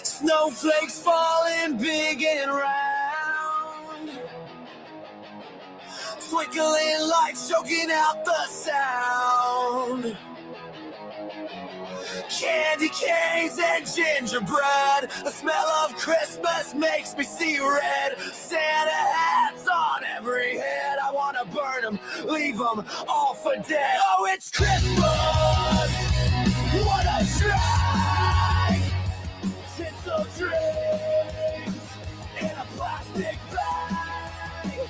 Snowflakes falling big and round, twinkling lights choking out the sound. Candy canes and gingerbread, the smell of Christmas makes me see red. Santa hats on every head, I wanna burn them, leave them all for dead. Oh, it's Christmas, what a drag! Tinsel drinks in a plastic bag.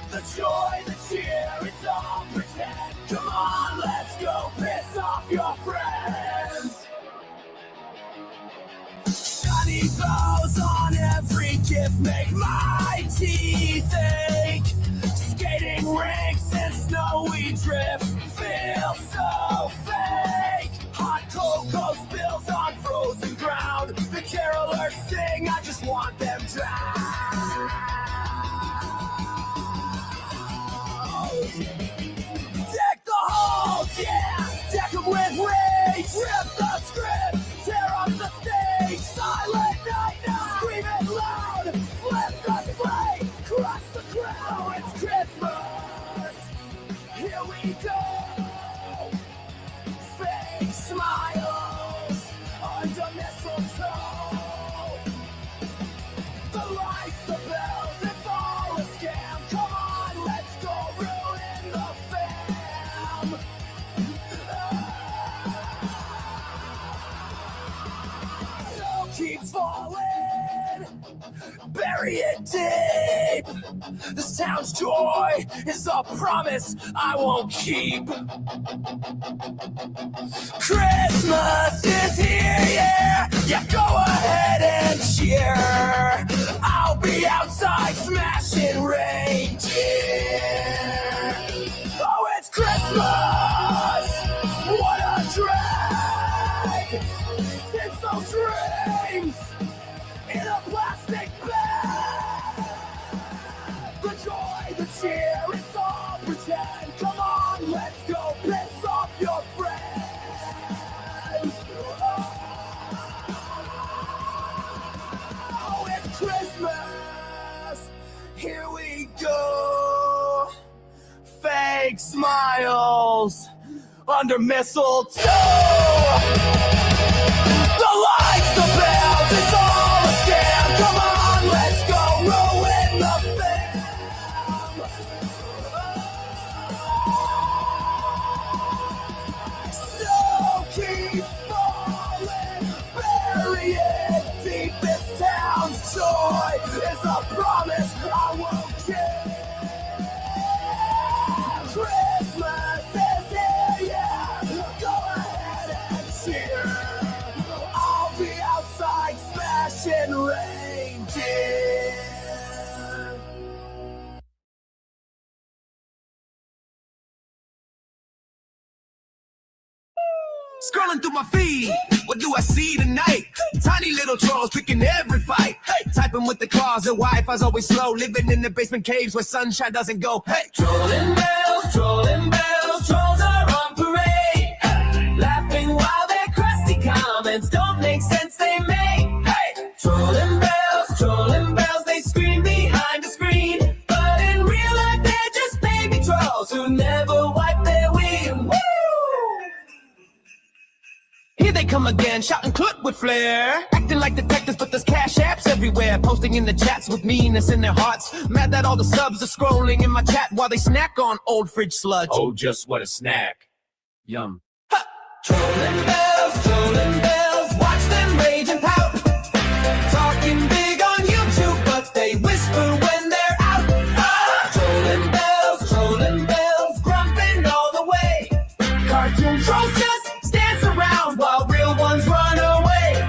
The joy, the cheer, it's all pretend. Come on, let's go piss off your friends. Shiny bows on every gift make my teeth ache. Skating rinks and snowy drift feel so fake. Hot cocoa spills on frozen ground. The carolers sing, I just want them drowned. Deck the halls, yeah, deck them with rage. Rip the script, tear up the stage. Silent night now, scream it loud. Flip the flame, crush the crowd. It's Christmas, here we go. Fake smiles under mistletoe. The lights, the bells, it's all a scam. Come on, let's go ruin the fam. Snow keeps falling, bury it deep. This town's joy is a promise I won't keep. Christmas is here, yeah. Yeah, go ahead and cheer. I'll be outside smashing reindeer. Oh, it's Christmas, what a drag. Tinsel dreams in a plastic bag. The joy, the cheer, it's all pretend. Come on, let's go piss off your friends. Oh, it's Christmas, here we go. Fake smiles under mistletoe. The lights, the bells, it's all a scam. Come on, let's go ruin the fam. Snow keeps falling, bury it deep. This town's joy is a promise I won't keep. Christmas is here, yeah. Go ahead and cheer. I'll be outside smashing reindeer. Scrolling through my feed, what do I see tonight? Tiny little trolls picking every fight. Hey, typing with the closet Wi-Fi's always slow. Living in the basement caves where sunshine doesn't go. Hey, trolling bells, trolls are on parade. Hey, laughing while their crusty comments don't make sense they make. Hey, trolling bells, they scream behind the screen. But in real life they're just baby trolls who never wipe their wing. Woo! Here they come again, shouting "Clut" with flair. Acting like detectives, but there's cash apps everywhere. Posting in the chats with meanness in their hearts. Mad that all the subs are scrolling in my chat while they snack on old fridge sludge. Oh, just what a snack. Yum. Ha! Trolling bells, watch them rage and pout. Talking big on YouTube, but they whisper when they're out. Ah! Trolling bells, grumping all the way. Cartoon trolls just dance around while real ones run away.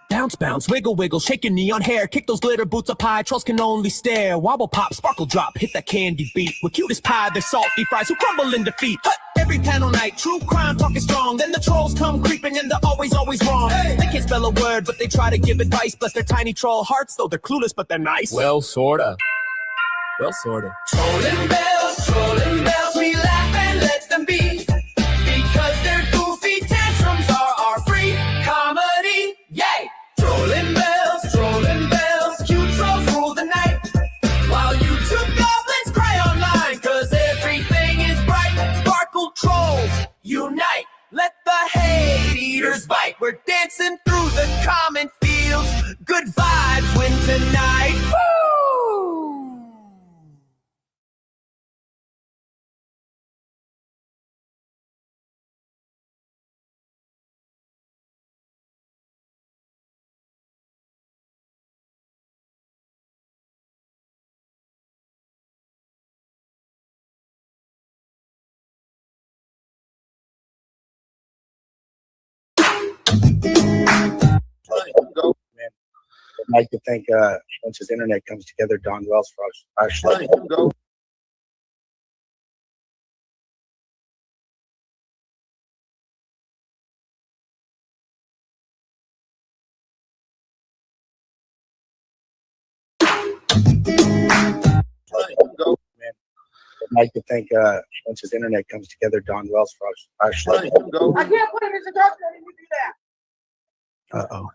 Bounce, bounce, wiggle, wiggle, shake your neon hair. Kick those glitter boots up high, trolls can only stare. Wobble, pop, sparkle, drop, hit that candy beat. We're cute as pie, they're salty fries who crumble in defeat. Every panel night, true crime talk is strong. Then the trolls come creeping and they're always wrong. Hey. They can't spell a word, but they try to give advice. Bless their tiny troll hearts, though they're clueless, but they're nice. Well, sorta. Well, sorta. Trolling bells, tonight. Woo! I'd like to thank, once his internet comes together, Don Wells for actually. I'd like to thank, once his internet comes together, Don Wells for actually. I can't put him as a doctor. I didn't do that. Uh-oh.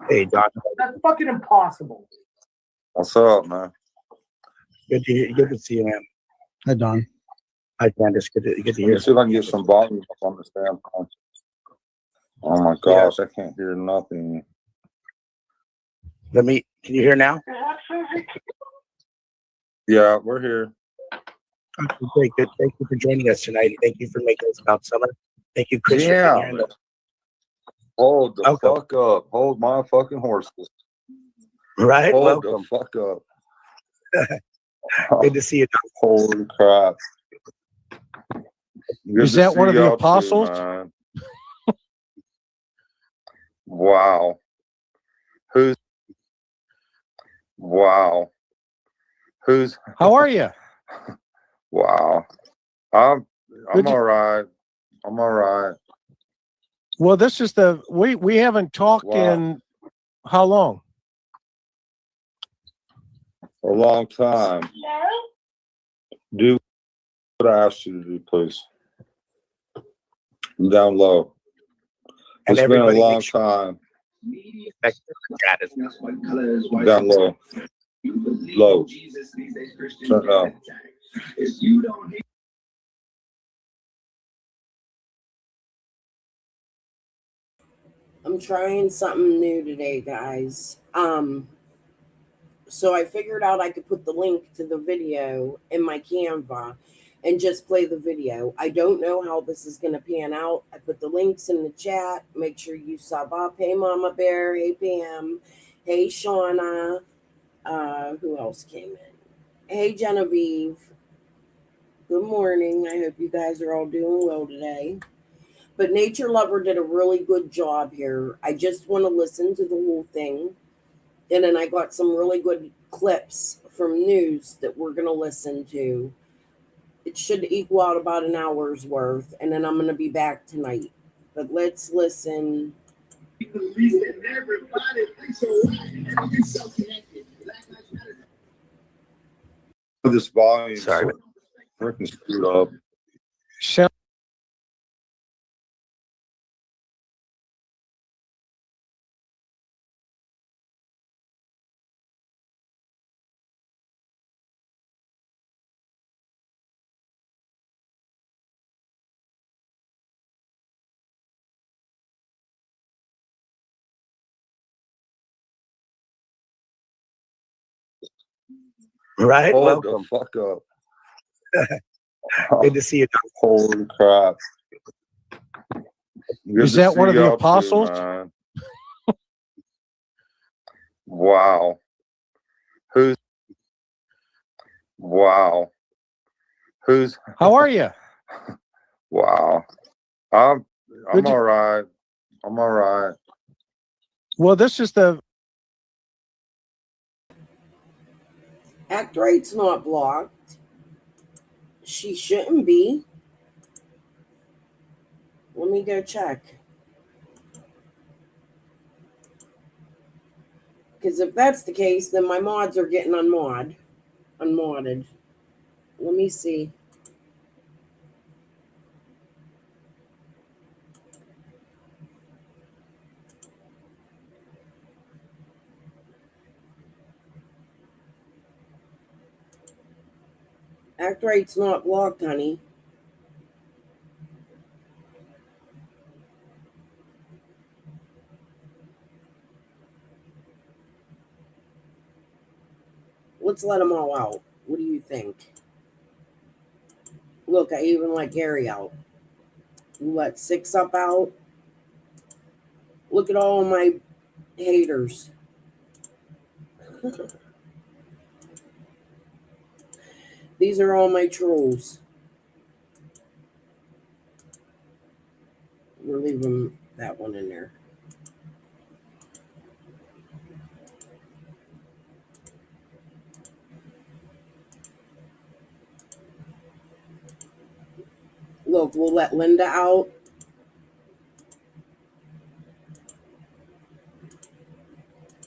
Hey, Don. That's fucking impossible. What's up, man? Good to see you, man. Hi, Don. Hi, Candace. Good to Let hear me see if I can get some volume up on this damn phone. Oh my gosh, I can't hear nothing. Can you hear now? Yeah, we're here. Okay, great. Good. Thank you for joining us tonight. Thank you for making us about summer. Thank you, Chris. Yeah. Hold the Okay. fuck up. Hold my fucking horses. Right? Hold Welcome. the fuck up. Good to see you, Don. Holy crap. Good Is to that see one of the y'all too, apostles? man. Wow. Wow. How are you? Wow. I'm Good to- all right. I'm all right. Well, this is we haven't talked Wow. in how long? A long time. Do what I asked you to do, please. I'm down low. And It's been a everybody long make sure time. that chat is Down low. Low. Turn up. I'm trying something new today, guys. So I figured out I could put the link to the video in my Canva and just play the video. I don't know how this is going to pan out. I put the links in the chat. Make sure you sub up. Hey, Mama Bear. Hey, Pam. Hey, Shauna. Who else came in? Hey, Genevieve. Good morning. I hope you guys are all doing well today. But Nature Lover did a really good job here. I just want to listen to the whole thing. And then I got some really good clips from news that we're going to listen to. It should equal out about an hour's worth. And then I'm going to be back tonight. But let's listen. This volume Sorry. freaking screwed up. Sound- right. Hold Welcome. the fuck up. Good to see you, Don. Holy crap. Good Is to that see one of the y'all too, apostles? man. Wow. Wow. How are you? Wow. I'm Good to- all right. I'm all right. Well, this is Act Right's not blocked. She shouldn't be. Let me go check. Because if that's the case, then my mods are getting unmodded. Let me see. Act Right's not blocked, honey. Let's let them all out. What do you think? Look, I even let Gary out. Let 6 up out. Look at all my haters. These are all my trolls. We're leaving that one in there. Look, we'll let Linda out.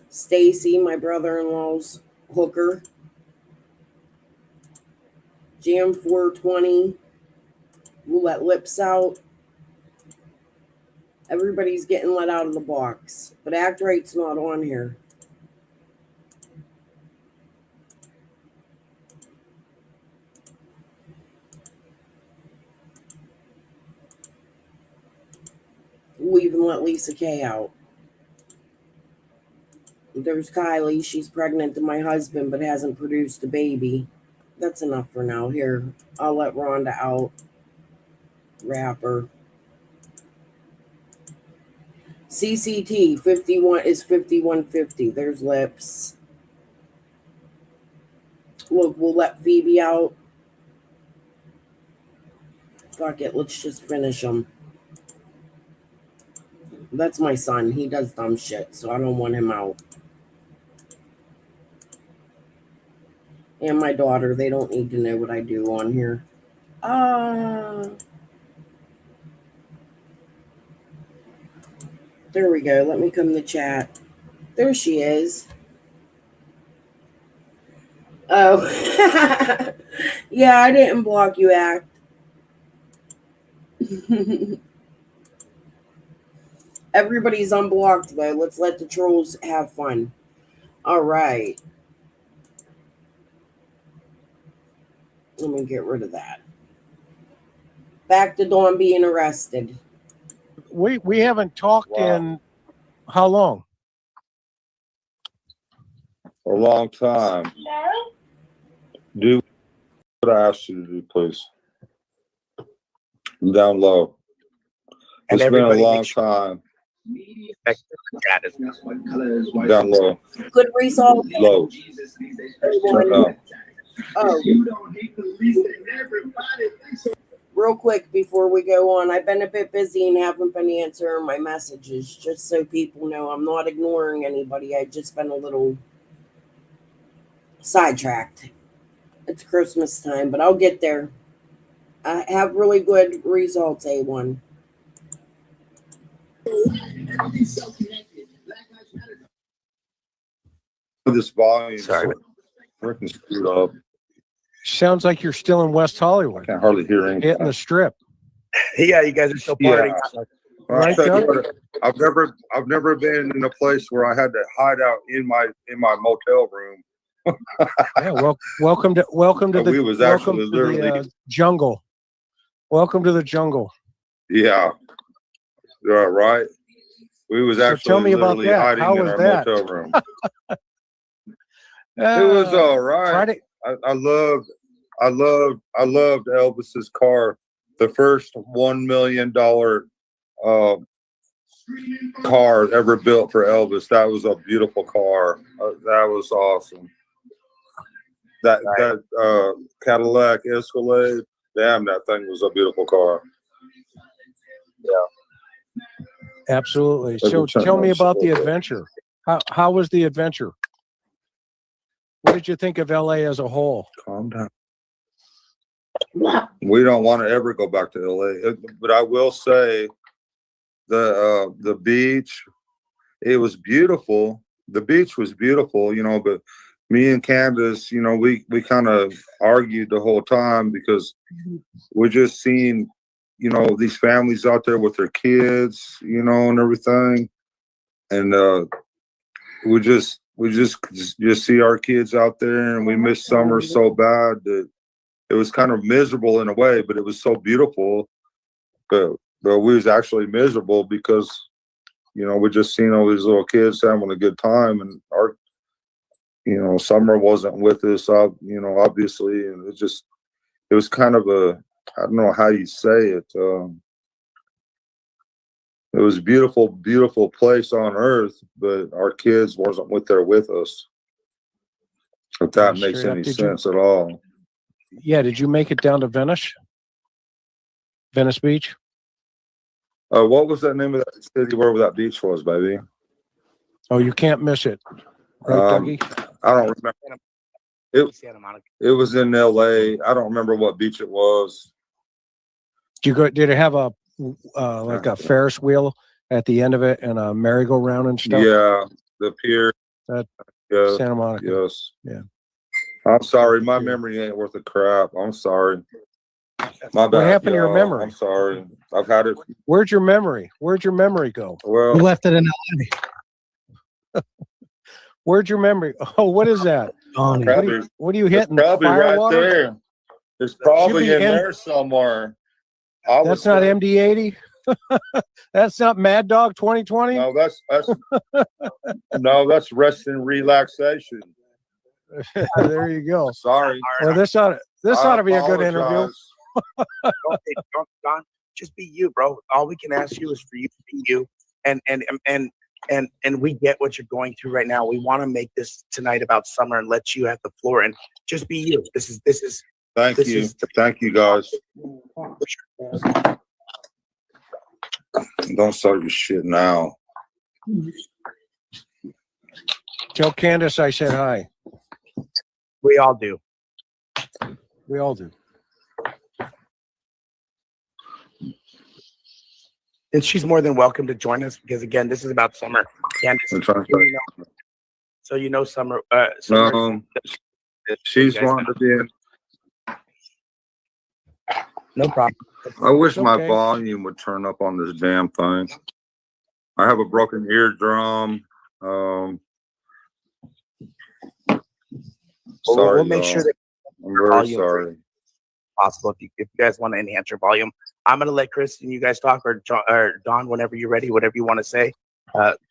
Stacy, my brother-in-law's hooker. Jam 420. We'll let Lips out. Everybody's getting let out of the box. But Act Right's not on here. We'll even let Lisa K out. There's Kylie. She's pregnant to my husband but hasn't produced a baby. That's enough for now. Here, I'll let Rhonda out. Rapper. CCT 51 is 5150. There's Lips. Look, we'll let Phoebe out. Fuck it. Let's just finish them. That's my son. He does dumb shit, so I don't want him out. And my daughter. They don't need to know what I do on here. There we go. Let me come to chat. There she is. Oh. Yeah, I didn't block you, Act. Everybody's unblocked, though. Let's let the trolls have fun. All right. Let me get rid of that. Back to Dawn being arrested. We haven't talked in how long? A long time. Do what I asked you to do, please. I'm down low. And It's been a everybody long make sure time. that chat is Down low. Good result. Low. Turn up. Oh, real quick before we go on, I've been a bit busy and haven't been answering my messages, just so people know I'm not ignoring anybody. I've just been a little sidetracked. It's Christmas time, but I'll get there. I have really good results, A1. This volume Sorry. freaking screwed up. Sounds like you're still in West Hollywood, Can't hardly hear anything. hitting the strip. Yeah, you guys are still Yeah. partying. Right, I'll tell you Doug? what, I've never been in a place where I had to hide out in my motel room. Yeah, welcome to the We was welcome actually to literally the jungle. Welcome to the jungle. yeah. Right. We was So actually tell me about literally that. hiding How in was our that? motel room. It was all right. Friday. I loved Elvis's car. The first $1 million car ever built for Elvis. That was a beautiful car. That was awesome. That Cadillac Escalade. Damn, that thing was a beautiful car. Absolutely. Every So time tell me I about the saw that. adventure. How was the adventure? What did you think of LA as a whole? Calm down. We don't want to ever go back to LA, but I will say the beach, it was beautiful. The beach was beautiful, but me and Candace, we kind of argued the whole time because we're just seeing, these families out there with their kids, and everything. And we just see our kids out there, and we miss summer so bad that it was kind of miserable in a way, but it was so beautiful. But we was actually miserable because, we're just seeing all these little kids having a good time, and you know, Summer wasn't with us, you know, obviously, and it was kind of I don't know how you say it. It was a beautiful, beautiful place on earth, but our kids wasn't there with us. If that makes Straight up, any did you- sense at all. Yeah, did you make it down to Venice? Venice Beach? What was that name of that city where that beach was, baby? Oh, you can't miss it. Right, Dougie? I don't remember. It was in LA. I don't remember what beach it was. Did it have a like a Ferris wheel at the end of it and a merry-go-round and stuff? Yeah, the pier. That- Yeah, Santa Monica. yes. Yeah. I'm sorry, my memory ain't worth a crap. I'm sorry. My bad. What happened to your y'all. memory? I'm sorry. I've had it. Where'd your memory go? Well, We left it in Where'd your memory? Oh, what is that? Donnie. Probably- What are you it's hitting? probably Fire right water? there. It's probably be in in- there somewhere. That's not MD-80. That's not Mad Dog 2020. No, that's rest and relaxation. There you go. Sorry. Well, this ought to be a good interview. Don, just be you, bro. All we can ask you is for you to be you. And we get what you're going through right now. We want to make this tonight about Summer and let you have the floor and just be you. This is Thank This you. is- Thank you, guys. Don't start your shit now. Tell Candace I said hi. we all do. We all do. And she's more than welcome to join us because again, this is about Summer. Candace, I'm trying to so you know Summer. Summer No, she's you guys wanting know. to be in. No problem. I wish my Okay. volume would turn up on this damn thing. I have a broken eardrum. We'll Sorry, make sure y'all. that I'm very volume- sorry. possible if you guys want to enhance your volume. I'm gonna let Chris and you guys talk or Don whenever you're ready, whatever you want to say.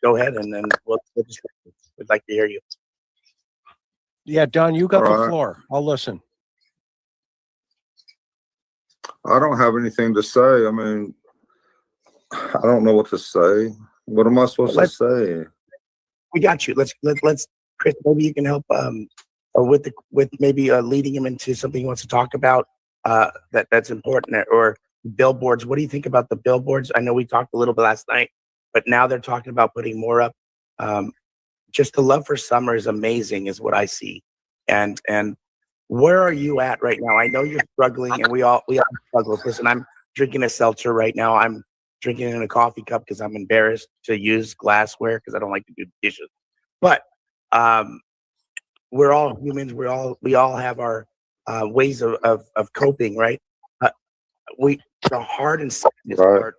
Go ahead and then we'd like to hear you. Yeah, Don, you got All the right. floor. I'll listen. I don't have anything to say. I mean, I don't know what to say. What am I supposed to say? We got you. Let's Chris, maybe you can help with maybe leading him into something he wants to talk about that's important or billboards. What do you think about the billboards? I know we talked a little bit last night, but now they're talking about putting more up. Just the love for Summer is amazing, is what I see. And where are you at right now? I know you're struggling, and we all struggle. Listen, I'm drinking a seltzer right now. I'm drinking in a coffee cup because I'm embarrassed to use glassware because I don't like to do dishes. But we're all humans. We all have our ways of coping, right? The hard and sadness Right. part,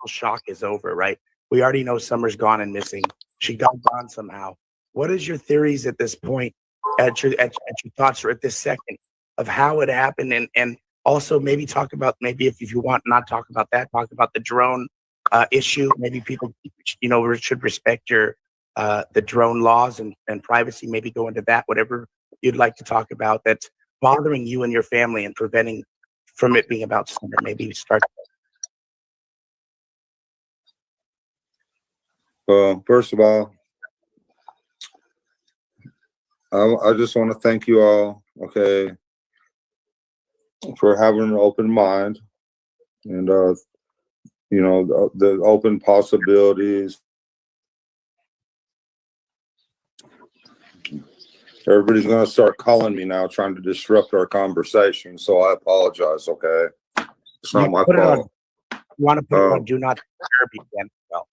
shock is over, right? We already know Summer's gone and missing. She got gone somehow. What is your theories at this point, at your thoughts or at this second of how it happened, and also maybe talk about if you want not talk about that, talk about the drone issue. Maybe people should respect your the drone laws and privacy. Maybe go into that, whatever you'd like to talk about that's bothering you and your family and preventing from it being about Summer. Maybe start. Well, first of all, I just want to thank you all, okay, for having an open mind and, the open possibilities. Everybody's going to start calling me now, trying to disrupt our conversation. So I apologize, okay? It's not You my put it on- fault. You want to put it on do not disturb you again? Well,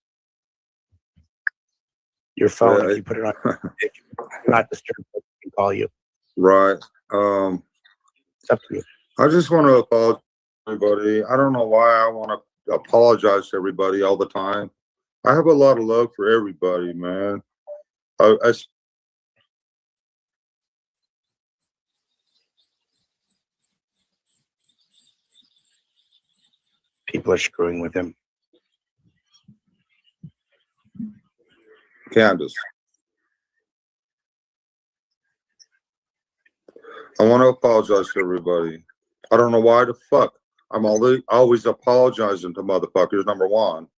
your phone, Yeah, if you put it on if you do not disturb, it can call you. Right. It's up to you. I just want to apologize to everybody. I don't know why I want to apologize to everybody all the time. I have a lot of love for everybody, man. I People are screwing with him. Candace. I want to apologize to everybody. I don't know why the fuck. I'm always apologizing to motherfuckers, number one.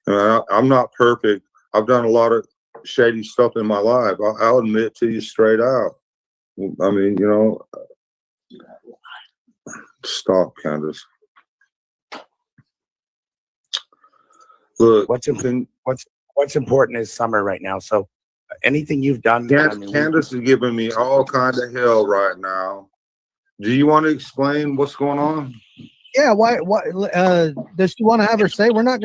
And I'm not perfect. I've done a lot of shady stuff in my life. I'll admit to you straight out. I mean, you know, stop, Candace. Look, What's important is Summer right now. So anything you've done, I mean, Candace is giving me all kind of hell right now. Do you want to explain what's going on? Yeah, why does she want to have her say? We're not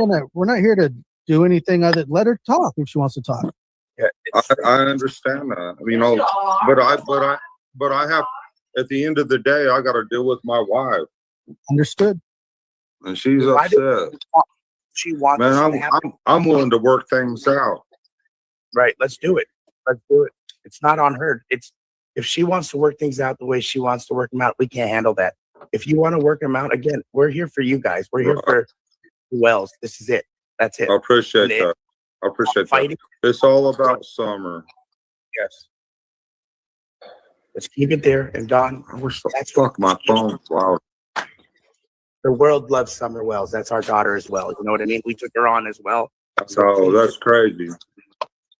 here to do anything other than let her talk if she wants to talk. yeah, I understand that. You know, but I have, at the end of the day, I got to deal with my wife, Understood. and she's Why do- upset. she wants Man, us to have I'm willing to work things out. right. Let's do it. Let's do it. It's not on her. It's if she wants to work things out the way she wants to work them out, we can't handle that. If you want to work them out, again, we're here for you guys. We're here for Wells. This is it. That's it. I appreciate And that. I appreciate that. Fighting. It's all about Summer. Yes. Let's keep it there. And Don, I wish the fuck my phone loud. the world loves Summer Wells. That's our daughter as well. You know what I mean? We took her on as well. Oh, that's crazy.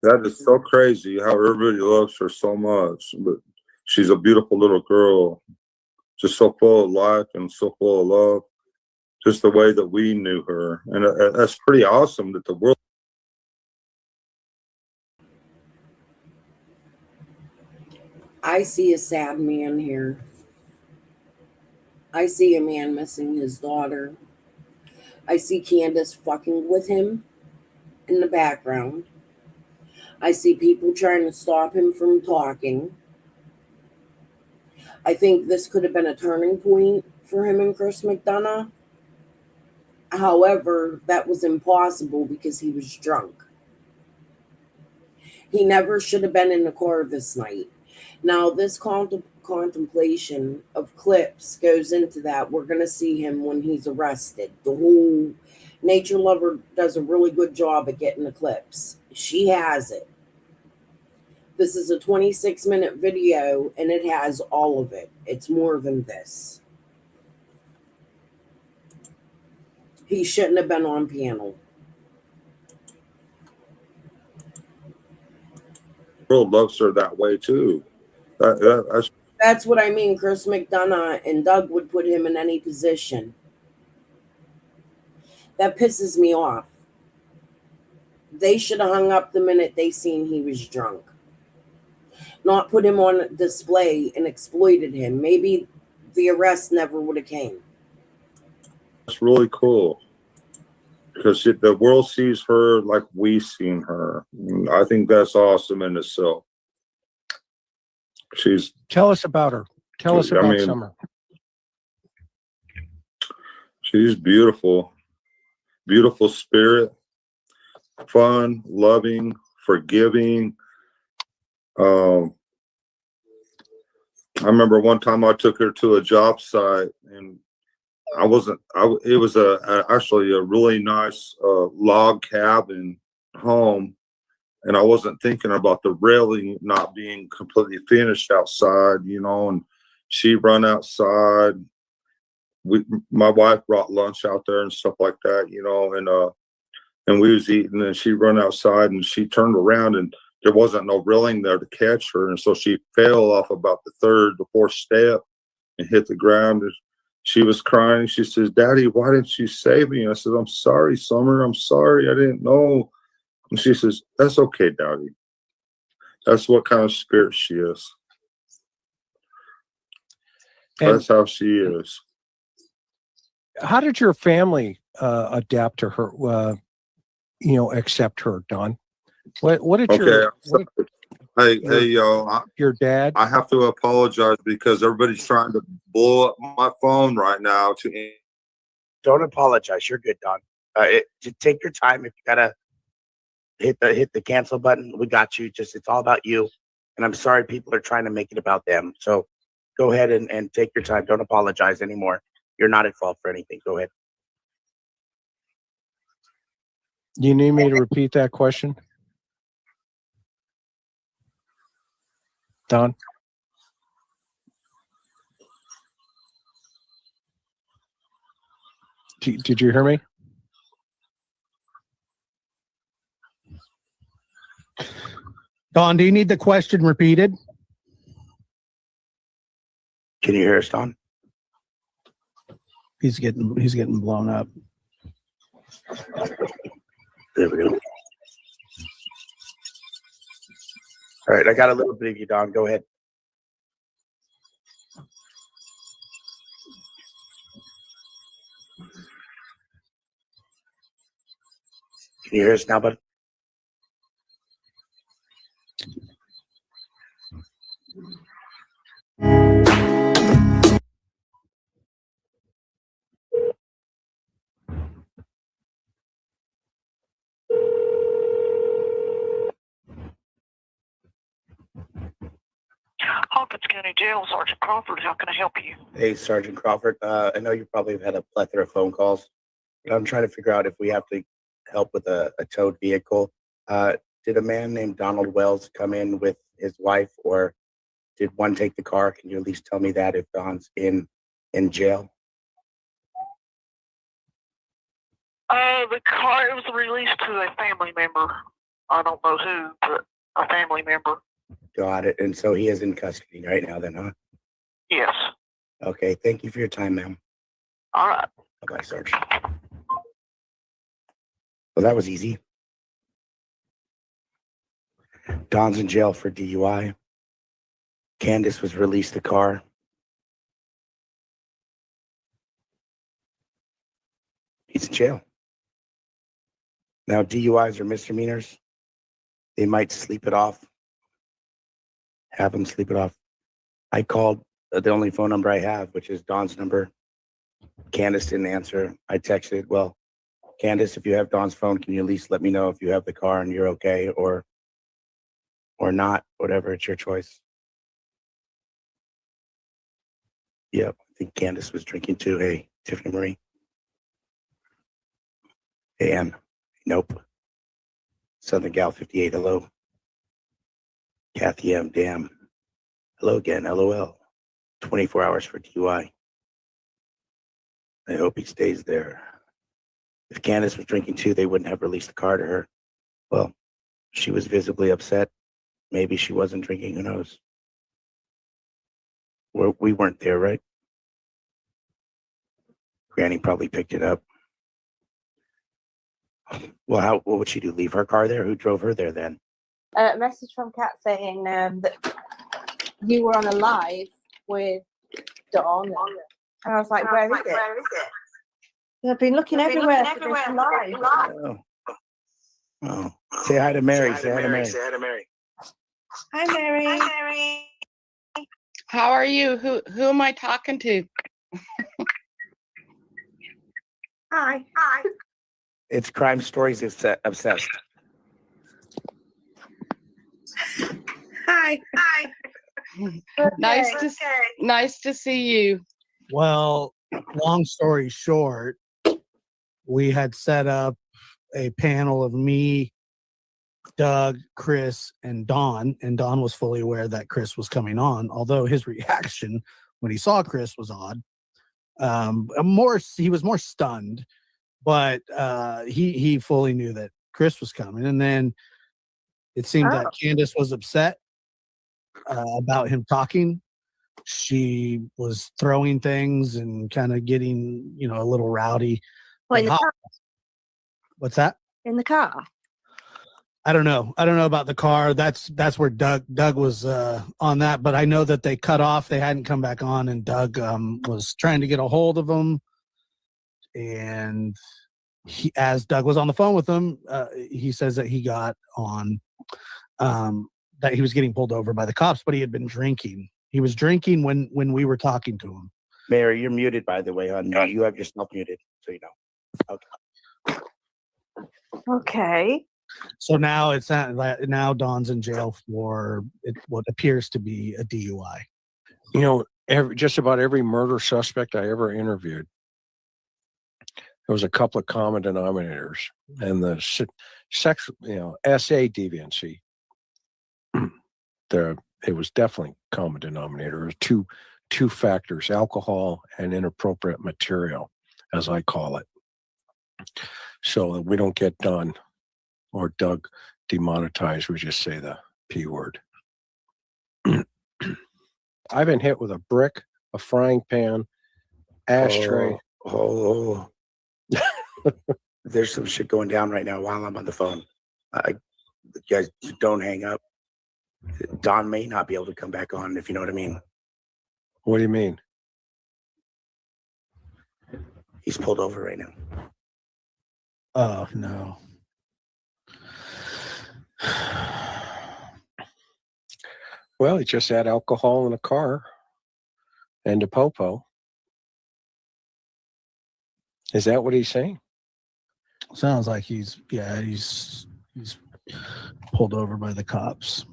That is so crazy how everybody loves her so much. But she's a beautiful little girl, just so full of life and so full of love. Just the way that we knew her, and that's pretty awesome that the world. I see a sad man here. I see a man missing his daughter. I see Candace fucking with him in the background. I see people trying to stop him from talking. I think this could have been a turning point for him and Chris McDonough. However, that was impossible because he was drunk. He never should have been in the car this night. Now, this contemplation of clips goes into that. We're going to see him when he's arrested. The whole Nature Lover does a really good job at getting the clips. She has it. This is a 26-minute video, and it has all of it. It's more than this. He shouldn't have been on panel. The world loves her that way too. That's what I mean. Chris McDonough and Doug would put him in any position. That pisses me off. They should have hung up the minute they seen he was drunk. Not put him on display and exploited him. Maybe the arrest never would have came. That's really cool because the world sees her like we seen her. And I think that's awesome in itself. Tell us about her. Tell us about Summer. She's beautiful, beautiful spirit, fun, loving, forgiving. I remember one time I took her to a job site, and it was actually a really nice log cabin home, and I wasn't thinking about the railing not being completely finished outside, you know. And she run outside. My wife brought lunch out there and stuff like that, you know, and we was eating, and she run outside, and she turned around, and there wasn't no railing there to catch her, and so she fell off about the fourth step and hit the ground. She was crying. She says, "Daddy, why didn't you save me?" I said, "I'm sorry, Summer. I'm sorry. I didn't know." And she says, "That's okay, Daddy." That's what kind of spirit she is. And that's how she is. how did your family adapt to her? Accept her, Don? What did Hey, yo, your dad? I have to apologize because everybody's trying to blow up my phone right now. Don't apologize. You're good, Don. Just take your time. If you gotta hit the cancel button, we got you. It's all about you. And I'm sorry people are trying to make it about them. So go ahead and take your time. Don't apologize anymore. You're not at fault for anything. Go ahead. You need me to repeat that question, Don? Did you hear me? Don, do you need the question repeated? Can you hear us, Don? He's getting blown up. There we go. All right, I got a little bit of you, Don. Go ahead. Can you hear us now, bud? Hawkins County Jail, Sergeant Crawford. How can I help you? Hey, Sergeant Crawford. I know you probably have had a plethora of phone calls, but I'm trying to figure out if we have to help with a towed vehicle. Did a man named Donald Wells come in with his wife, or did one take the car? Can you at least tell me that if Don's in jail? The car was released to a family member. I don't know who, but a family member. Got it. And so he is in custody right now then, huh? Yes. Okay. Thank you for your time, ma'am. All right. Bye-bye, Sergeant. Well, that was easy. Don's in jail for DUI. Candace was released the car. He's in jail. Now, DUIs are misdemeanors. They might sleep it off. Have them sleep it off. I called the only phone number I have, which is Don's number. Candace didn't answer. I texted, well, Candace, if you have Don's phone, can you at least let me know if you have the car and you're okay, or not, whatever, it's your choice. Yep, I think Candace was drinking too. Hey, Tiffany Marie. Hey, Ann. Nope. Southern Gal 58, hello. Kathy M, damn. Hello again, LOL. 24 hours for DUI. I hope he stays there. If Candace was drinking too, they wouldn't have released the car to her. Well, she was visibly upset. Maybe she wasn't drinking, who knows? We weren't there, right? Granny probably picked it up. Well, what would she do? Leave her car there? Who drove her there then? A message from Kat saying that you were on a live with Dawn. And I was like, where is it? And I've been looking everywhere for this live. Oh. Say hi to Mary. Say hi to Mary. Hi, Mary. How are you? Who am I talking to? Hi. It's Crime Stories Obsessed. Hi. Nice to see you. Well, long story short, we had set up a panel of me, Doug, Chris, and Don was fully aware that Chris was coming on, although his reaction when he saw Chris was odd. He was more stunned, but he fully knew that Chris was coming. And then it seemed that Candace was upset about him talking. She was throwing things and kind of getting, a little rowdy. Well, in the car. What's that? In the car. I don't know about the car. That's where Doug was on that, but I know that they cut off. They hadn't come back on, and Doug was trying to get a hold of him. And as Doug was on the phone with him, he says that he got on that he was getting pulled over by the cops, but he had been drinking. He was drinking when we were talking to him. Mary, you're muted, by the way, hon. You have yourself muted, so you know. Okay. So now now Don's in jail for what appears to be a DUI. Just about every murder suspect I ever interviewed, there was a couple of common denominators, and the sex, SA deviancy. It was definitely common denominator. Two factors: alcohol and inappropriate material, as I call it. So that we don't get Don or Doug demonetized, we just say the P word. I've been hit with a brick, a frying pan, ashtray. Oh. There's some shit going down right now while I'm on the phone. Guys, don't hang up. Don may not be able to come back on, if you know what I mean. What do you mean? He's pulled over right now. Oh no. Well, he just had alcohol in a car and a popo. Is that what he's saying? Sounds like he's pulled over by the cops.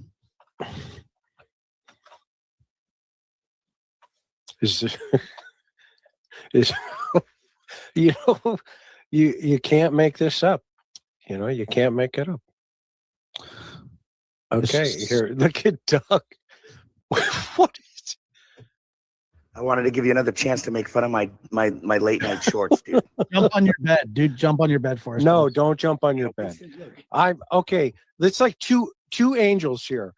Is you can't make this up. You can't make it up. Okay, here, look at Doug. What is? I wanted to give you another chance to make fun of my late night shorts, dude. Jump on your bed, dude. Jump on your bed for us. No, please. don't jump on your bed. I'm okay. It's like two angels here.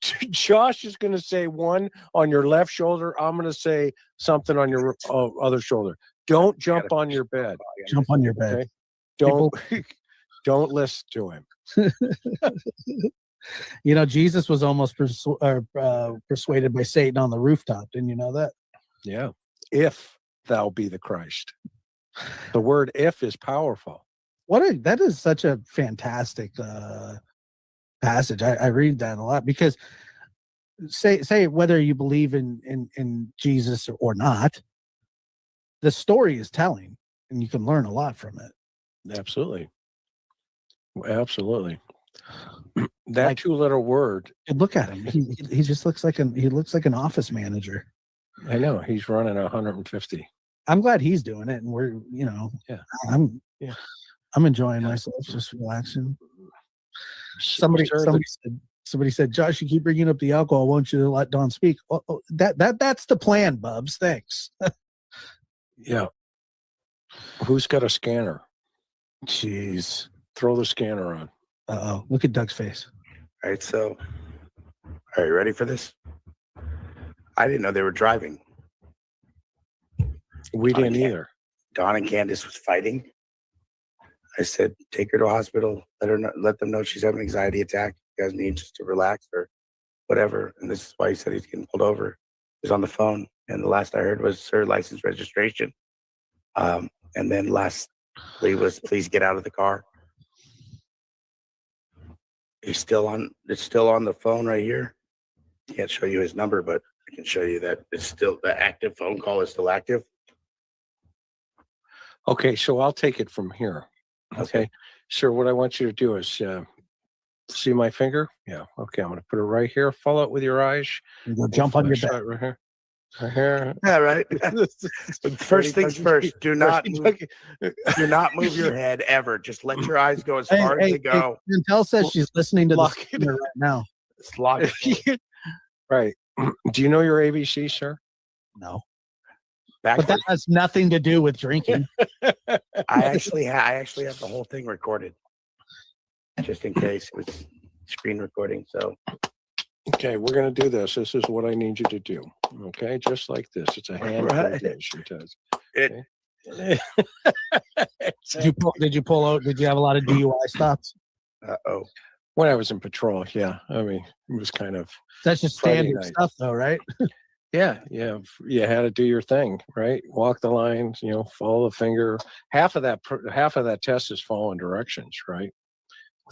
Josh is going to say one on your left shoulder. I'm going to say something on your other shoulder. Don't jump on your bed. Jump on your bed. Okay? Don't listen to him. Jesus was almost persuaded by Satan on the rooftop. Didn't you know that? Yeah. If thou be the Christ. The word if is powerful. That is such a fantastic passage. I read that a lot because say whether you believe in Jesus or not, the story is telling and you can learn a lot from it. Absolutely. That two-letter word. And look at him. He just looks like an office manager. I know he's running 150. I'm glad he's doing it, and we're I'm enjoying myself, just relaxing. Somebody said, Josh, you keep bringing up the alcohol. Won't you let Don speak? That's the plan, Bubs. Thanks. Yeah. Who's got a scanner? Jeez. Throw the scanner on. Uh-oh. Look at Doug's face. All right, so are you ready for this? I didn't know they were driving. We didn't either. Dawn and Candace was fighting. I said, take her to a hospital. Let them know she's having an anxiety attack. You guys need just to relax or whatever. And this is why he said he's getting pulled over. He was on the phone, and the last I heard was her license registration. And then lastly was, please get out of the car. It's still on the phone right here. Can't show you his number, but I can show you that it's still the active phone call is still active. Okay, so I'll take it from here. Okay. Sir, what I want you to do is see my finger? Yeah. Okay, I'm going to put it right here. Follow it with your eyes. Jump on your bed. Right here. Right here. Yeah, right. First things first. Do not move your head ever. Just let your eyes go as far as they go. Chantel says she's listening to the scanner right now. It's locked. Right. Do you know your ABC, sir? No. But that has nothing to do with drinking. I actually have the whole thing recorded, just in case it was screen recording. So, okay, we're gonna do this. This is what I need you to do. Okay, just like this. It's a hand coordination test. Okay? Did you pull out? Did you have a lot of DUI stops? When I was in patrol, yeah. I mean, it was kind of. That's just standard stuff, though, right? Yeah. You had to do your thing, right? Walk the lines, follow the finger. Half of that test is following directions, right?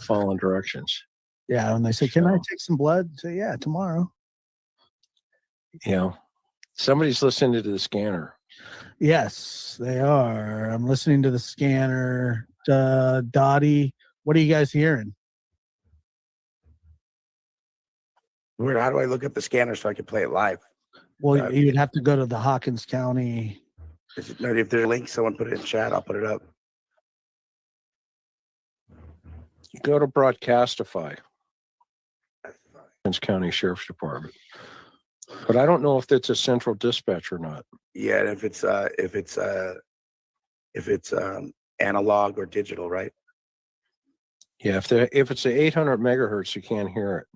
Following directions. Yeah. When they say, "Can I take some blood?" Say, "Yeah, tomorrow." Somebody's listening to the scanner. Yes, they are. I'm listening to the scanner. Dottie, what are you guys hearing? Weird. How do I look up the scanner so I can play it live? Well, you'd have to go to the Hawkins County. If there's a link, someone put it in chat. I'll put it up. Go to Broadcastify, Hawkins County Sheriff's Department. But I don't know if it's a central dispatch or not. Yeah, and if it's analog or digital, right? Yeah, if it's a 800 megahertz, you can't hear it.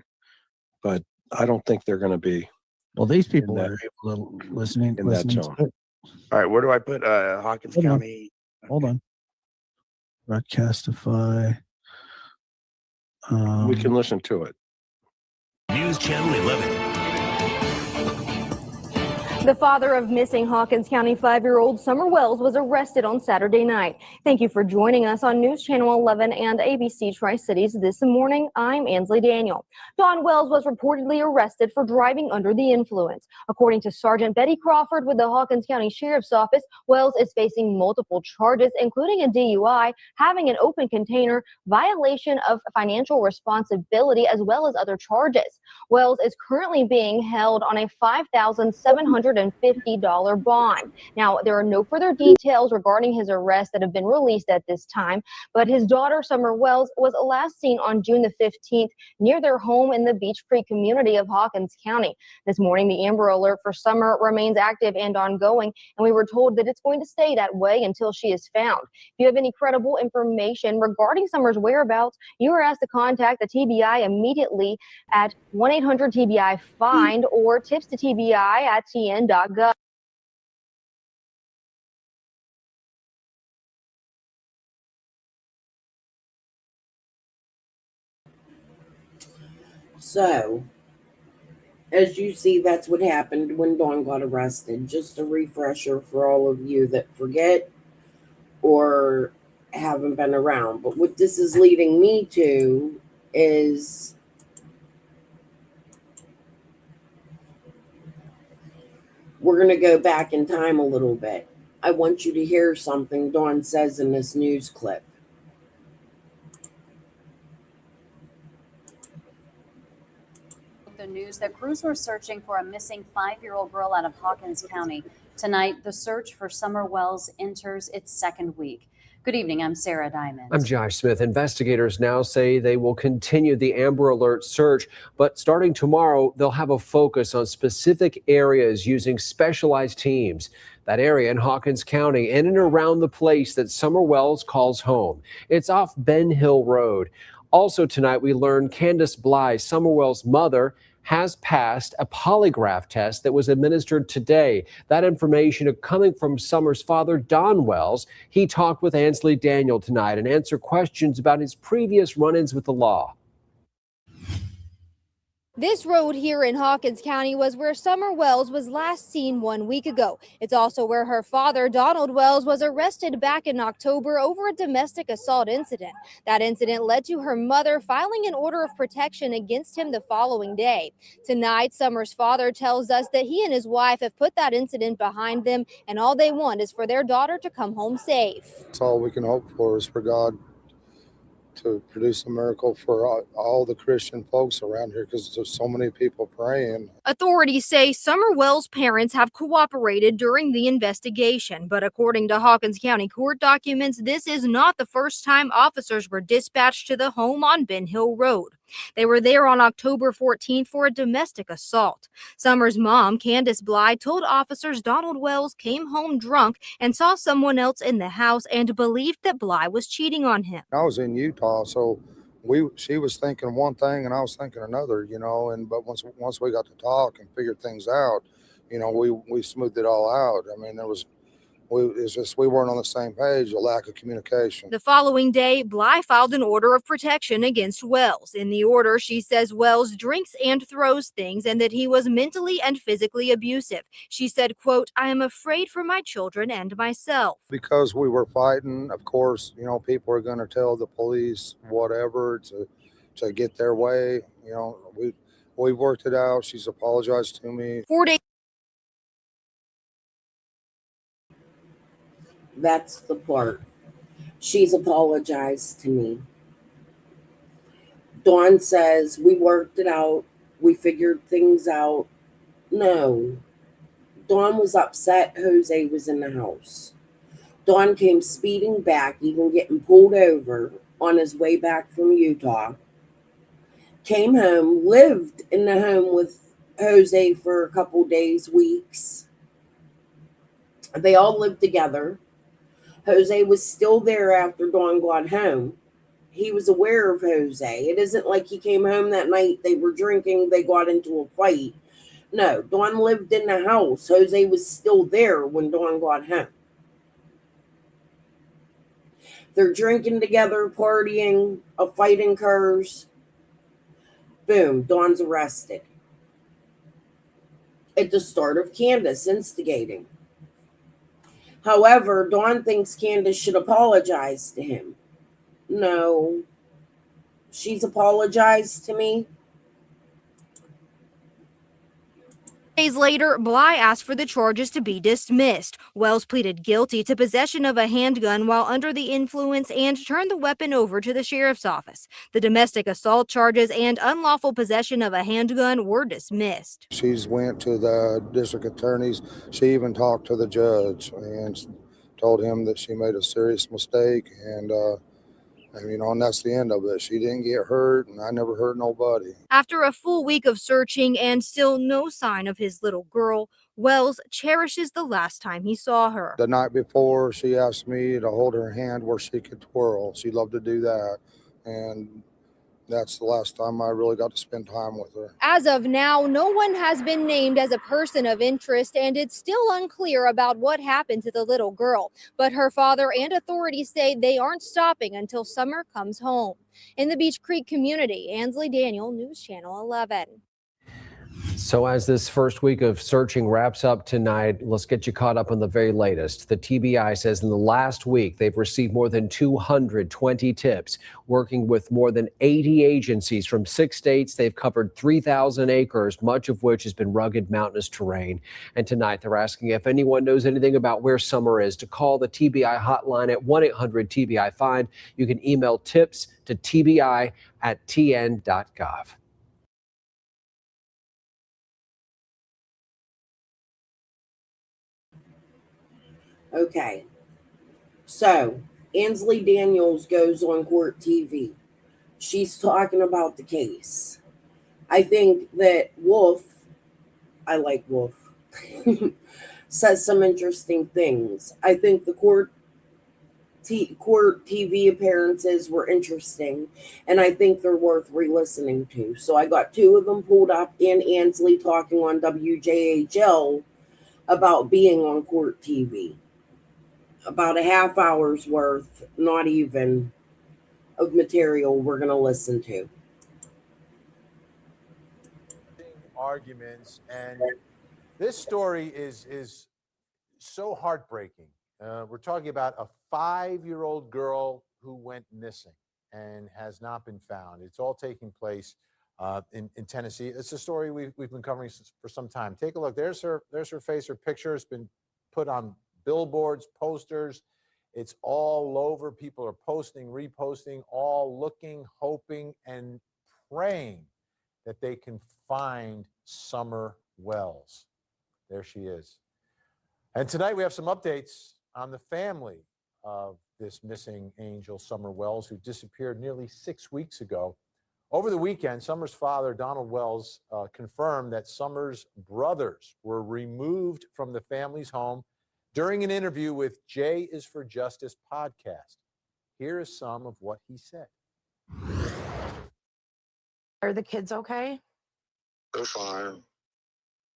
But I don't think they're going to be Well, these people that- are able to listening in that to zone. it. All right, where do I put Hawkins Hold on. County? Hold on. Broadcastify. We can listen to it. News Channel 11. The father of missing Hawkins County 5-year-old Summer Wells was arrested on Saturday night. Thank you for joining us on News Channel 11 and ABC Tri-Cities this morning. I'm Ansley Daniel. Dawn Wells was reportedly arrested for driving under the influence. According to Sergeant Betty Crawford with the Hawkins County Sheriff's Office, Wells is facing multiple charges, including a DUI, having an open container, violation of financial responsibility, as well as other charges. Wells is currently being held on a $5,750 bond. Now, there are no further details regarding his arrest that have been released at this time, but his daughter, Summer Wells, was last seen on June the 15th near their home in the Beech Creek community of Hawkins County. This morning, the Amber Alert for Summer remains active and ongoing, and we were told that it's going to stay that way until she is found. If you have any credible information regarding Summer's whereabouts, you are asked to contact the TBI immediately at 1-800-TBI-FIND or tips to TBI at tn.gov. So, as you see, that's what happened when Dawn got arrested. Just a refresher for all of you that forget or haven't been around. But what this is leading me to is we're going to go back in time a little bit. I want you to hear something Dawn says in this news clip. The news that crews were searching for a missing 5-year-old girl out of Hawkins County. Tonight, the search for Summer Wells enters its second week. Good evening. I'm Sarah Diamond. I'm Josh Smith. Investigators now say they will continue the Amber Alert search, but starting tomorrow, they'll have a focus on specific areas using specialized teams. That area in Hawkins County, in and around the place that Summer Wells calls home. It's off Ben Hill Road. Also tonight, we learned Candace Bly, Summer Wells' mother, has passed a polygraph test that was administered today. That information coming from Summer's father, Don Wells. He talked with Ansley Daniel tonight and answered questions about his previous run-ins with the law. This road here in Hawkins County was where Summer Wells was last seen 1 week ago. It's also where her father, Donald Wells, was arrested back in October over a domestic assault incident. That incident led to her mother filing an order of protection against him the following day. Tonight, Summer's father tells us that he and his wife have put that incident behind them, and all they want is for their daughter to come home safe. That's all we can hope for, is for God to produce a miracle for all the Christian folks around here, because there's so many people praying. Authorities say Summer Wells' parents have cooperated during the investigation, but according to Hawkins County court documents, this is not the first time officers were dispatched to the home on Ben Hill Road. They were there on October 14th for a domestic assault. Summer's mom, Candace Bly, told officers Donald Wells came home drunk and saw someone else in the house and believed that Bly was cheating on him. I was in Utah, so she was thinking one thing and I was thinking another, but once we got to talk and figured things out, we smoothed it all out. I mean, it's just we weren't on the same page, a lack of communication. The following day, Bly filed an order of protection against Wells. In the order, she says Wells drinks and throws things and that he was mentally and physically abusive. She said, quote, "I am afraid for my children and myself." Because we were fighting, of course, people are going to tell the police whatever to get their way. We worked it out. She's apologized to me. 4 days. That's the part. She's apologized to me. Dawn says, we worked it out. We figured things out. No. Dawn was upset Jose was in the house. Dawn came speeding back, even getting pulled over on his way back from Utah. Came home, lived in the home with Jose for a couple days, weeks. They all lived together. Jose was still there after Dawn got home. He was aware of Jose. It isn't like he came home that night, they were drinking, they got into a fight. No, Dawn lived in the house. Jose was still there when Dawn got home. They're drinking together, partying, a fight occurs. Boom, Dawn's arrested. At the start of Candace instigating. However, Dawn thinks Candace should apologize to him. No, she's apologized to me. Days later, Bly asked for the charges to be dismissed. Wells pleaded guilty to possession of a handgun while under the influence and turned the weapon over to the sheriff's office. The domestic assault charges and unlawful possession of a handgun were dismissed. She's went to the district attorneys. She even talked to the judge and told him that she made a serious mistake, and and that's the end of it. She didn't get hurt, and I never hurt nobody. After a full week of searching and still no sign of his little girl, Wells cherishes the last time he saw her. The night before, she asked me to hold her hand where she could twirl. She loved to do that, and that's the last time I really got to spend time with her. As of now, no one has been named as a person of interest, and it's still unclear about what happened to the little girl. But her father and authorities say they aren't stopping until Summer comes home. In the Beach Creek community, Ansley Daniel, News Channel 11. So as this first week of searching wraps up tonight, let's get you caught up on the very latest. The TBI says in the last week, they've received more than 220 tips, working with more than 80 agencies from 6 states. They've covered 3,000 acres, much of which has been rugged mountainous terrain. And tonight they're asking if anyone knows anything about where Summer is to call the TBI hotline at 1-800-TBI-FIND. You can email tips to tbi@tn.gov. Okay, so Ansley Daniels goes on Court TV. She's talking about the case. I think that Wolf, I like Wolf, says some interesting things. I think the court TV appearances were interesting, and I think they're worth re-listening to. So I got 2 of them pulled up, and Ansley talking on WJHL about being on Court TV. About a half hour's worth, not even, of material we're going to listen to. Arguments, and this story is so heartbreaking. We're talking about a 5-year-old girl who went missing and has not been found. It's all taking place in Tennessee. It's a story we've been covering for some time. Take a look. There's her face. Her picture has been put on billboards, posters. It's all over. People are posting, reposting, all looking, hoping, and praying that they can find Summer Wells. There she is. And tonight we have some updates on the family of this missing angel, Summer Wells, who disappeared nearly 6 weeks ago. Over the weekend, Summer's father, Donald Wells, confirmed that Summer's brothers were removed from the family's home during an interview with Jay is for Justice podcast. Here is some of what he said. Are the kids okay? They're fine.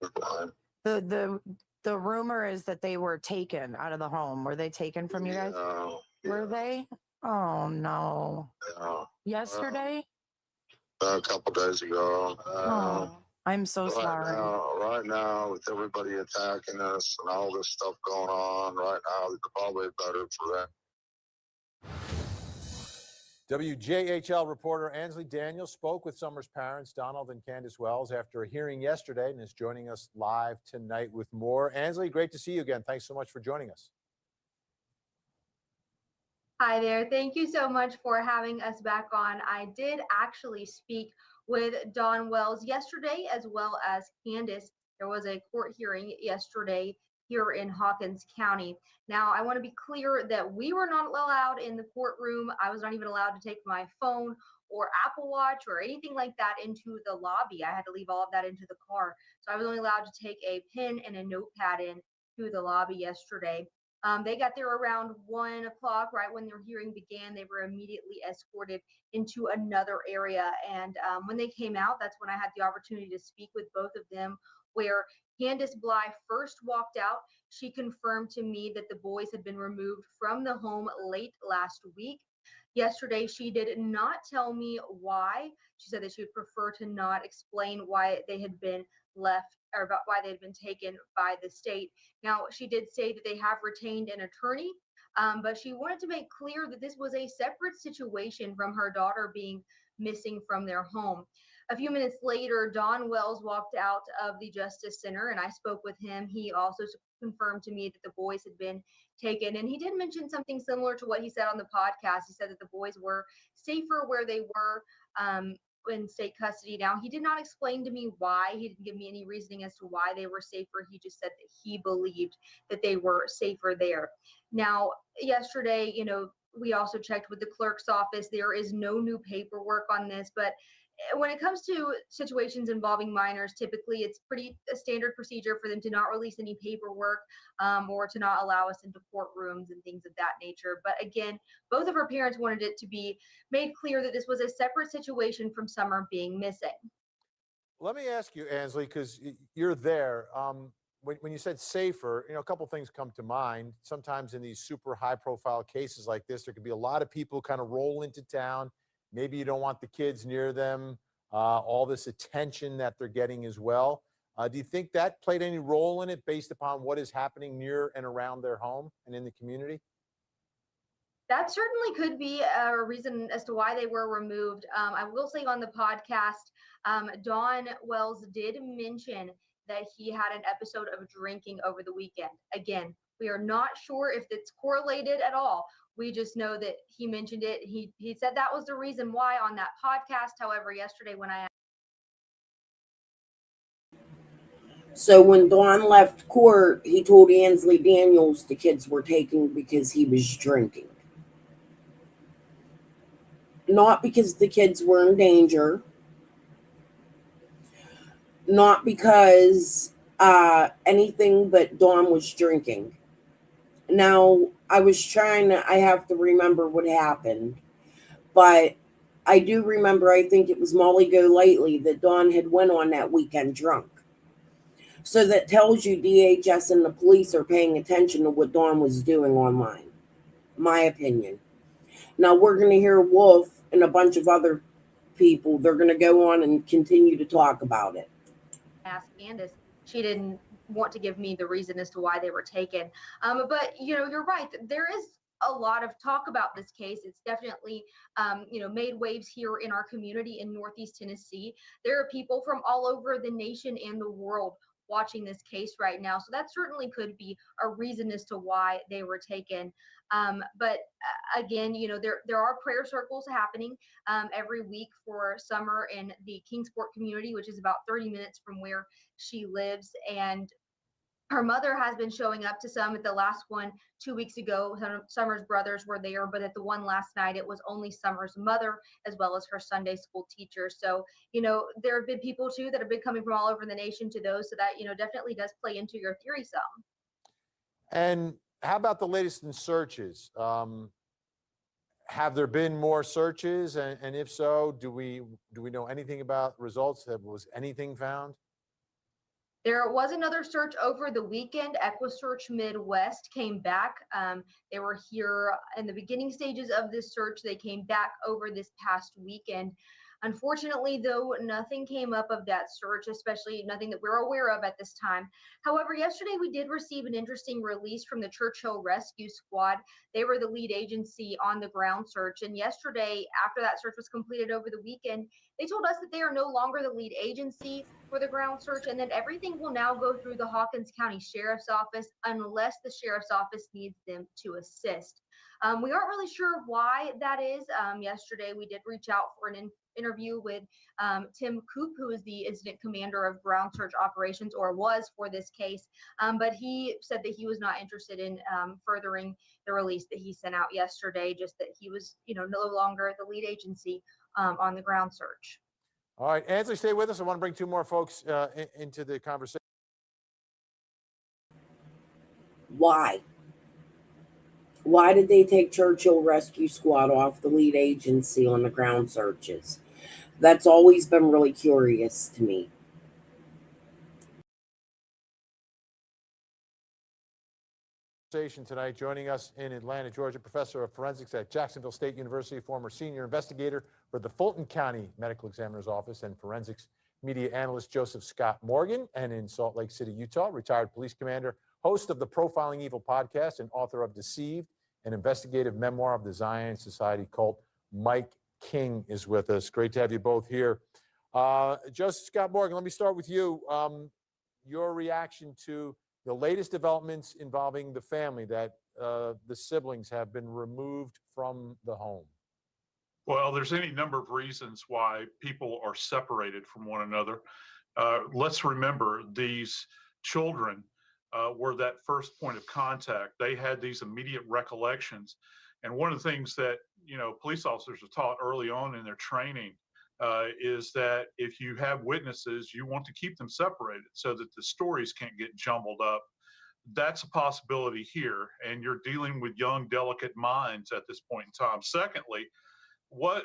They're fine. The rumor is that they were taken out of the home. Were they taken from you guys? Were they? Oh no. Yesterday? A couple days ago. I'm so sorry. Right now, with everybody attacking us and all this stuff going on, right now, it's probably better for them. WJHL reporter Ansley Daniels spoke with Summer's parents, Donald and Candace Wells, after a hearing yesterday and is joining us live tonight with more. Ansley, great to see you again. Thanks so much for joining us. Hi there. Thank you so much for having us back on. I did actually speak with Dawn Wells yesterday, as well as Candace. There was a court hearing yesterday here in Hawkins County. Now, I want to be clear that we were not allowed in the courtroom. I was not even allowed to take my phone or Apple Watch or anything like that into the lobby. I had to leave all of that into the car. So I was only allowed to take a pen and a notepad in to the lobby yesterday. They got there around 1 o'clock, right when their hearing began. They were immediately escorted into another area. And when they came out, that's when I had the opportunity to speak with both of them, where Candace Bly first walked out. She confirmed to me that the boys had been removed from the home late last week. Yesterday, she did not tell me why. She said that she would prefer to not explain why they had been left or about why they had been taken by the state. Now, she did say that they have retained an attorney, but she wanted to make clear that this was a separate situation from her daughter being missing from their home. A few minutes later, Don Wells walked out of the Justice Center and I spoke with him. He also confirmed to me that the boys had been taken. And he did mention something similar to what he said on the podcast. He said that the boys were safer where they were in state custody. Now, he did not explain to me why. He didn't give me any reasoning as to why they were safer. He just said that he believed that they were safer there. Now, yesterday, we also checked with the clerk's office. There is no new paperwork on this, but when it comes to situations involving minors, typically it's pretty a standard procedure for them to not release any paperwork or to not allow us into courtrooms and things of that nature. But again, both of her parents wanted it to be made clear that this was a separate situation from Summer being missing. Let me ask you, Ansley, because you're there. When you said safer, a couple things come to mind. Sometimes in these super high-profile cases like this, there could be a lot of people kind of roll into town. Maybe you don't want the kids near them, all this attention that they're getting as well. Do you think that played any role in it based upon what is happening near and around their home and in the community? That certainly could be a reason as to why they were removed. I will say on the podcast, Don Wells did mention that he had an episode of drinking over the weekend. Again, we are not sure if it's correlated at all. We just know that he mentioned it. He said that was the reason why on that podcast. However, yesterday when I So when Don left court, he told Ansley Daniels the kids were taken because he was drinking. Not because the kids were in danger. Not because anything but Don was drinking. Now, I have to remember what happened, but I do remember, I think it was Molly Golightly that Don had went on that weekend drunk. So that tells you DHS and the police are paying attention to what Don was doing online, my opinion. Now, we're going to hear Wolf and a bunch of other people. They're going to go on and continue to talk about it. asked Candace, she didn't want to give me the reason as to why they were taken. But you're right. There is a lot of talk about this case. It's definitely, made waves here in our community in Northeast Tennessee. There are people from all over the nation and the world watching this case right now. So that certainly could be a reason as to why they were taken. But again, there are prayer circles happening every week for Summer in the Kingsport community, which is about 30 minutes from where she lives. And her mother has been showing up to some. At the last one 2 weeks ago, Summer's brothers were there, but at the one last night, it was only Summer's mother as well as her Sunday school teacher. So, there have been people too that have been coming from all over the nation to those. So that, definitely does play into your theory some. And how about the latest in searches? Have there been more searches? And if so, do we know anything about results? Was anything found? There was another search over the weekend. EquiSearch Midwest came back. They were here in the beginning stages of this search. They came back over this past weekend. Unfortunately, though, nothing came up of that search, especially nothing that we're aware of at this time. However, yesterday we did receive an interesting release from the Churchill Rescue Squad. They were the lead agency on the ground search. And yesterday, after that search was completed over the weekend, they told us that they are no longer the lead agency for the ground search and that everything will now go through the Hawkins County Sheriff's Office unless the Sheriff's Office needs them to assist. We aren't really sure why that is. Yesterday, we did reach out for an interview with Tim Coop, who is the incident commander of ground search operations, or was for this case. But he said that he was not interested in furthering the release that he sent out yesterday, just that he was, no longer the lead agency on the ground search. All right, Ansley, stay with us. I want to bring two more folks into the conversation. Why? Why did they take Churchill Rescue Squad off the lead agency on the ground searches? That's always been really curious to me. Tonight, joining us in Atlanta, Georgia, professor of forensics at Jacksonville State University, former senior investigator for the Fulton County Medical Examiner's Office, and forensics media analyst Joseph Scott Morgan, and in Salt Lake City, Utah, retired police commander, host of the Profiling Evil podcast, and author of Deceived, an investigative memoir of the Zion Society cult. Mike King is with us. Great to have you both here. Joseph Scott Morgan, let me start with you. Your reaction to the latest developments involving the family, that the siblings have been removed from the home. Well, there's any number of reasons why people are separated from one another. Let's remember these children were that first point of contact. They had these immediate recollections. And one of the things that, police officers are taught early on in their training is that if you have witnesses, you want to keep them separated so that the stories can't get jumbled up. That's a possibility here, and you're dealing with young, delicate minds at this point in time. Secondly, what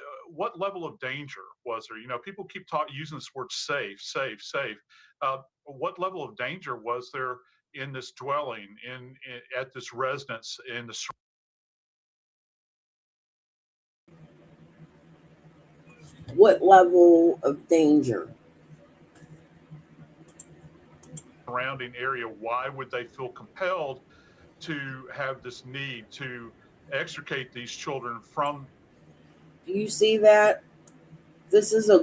level of danger was there? People keep using this word safe. What level of danger was there in this dwelling, at this residence, in the What level of danger? surrounding area? Why would they feel compelled to have this need to extricate these children from? Do you see that? This is a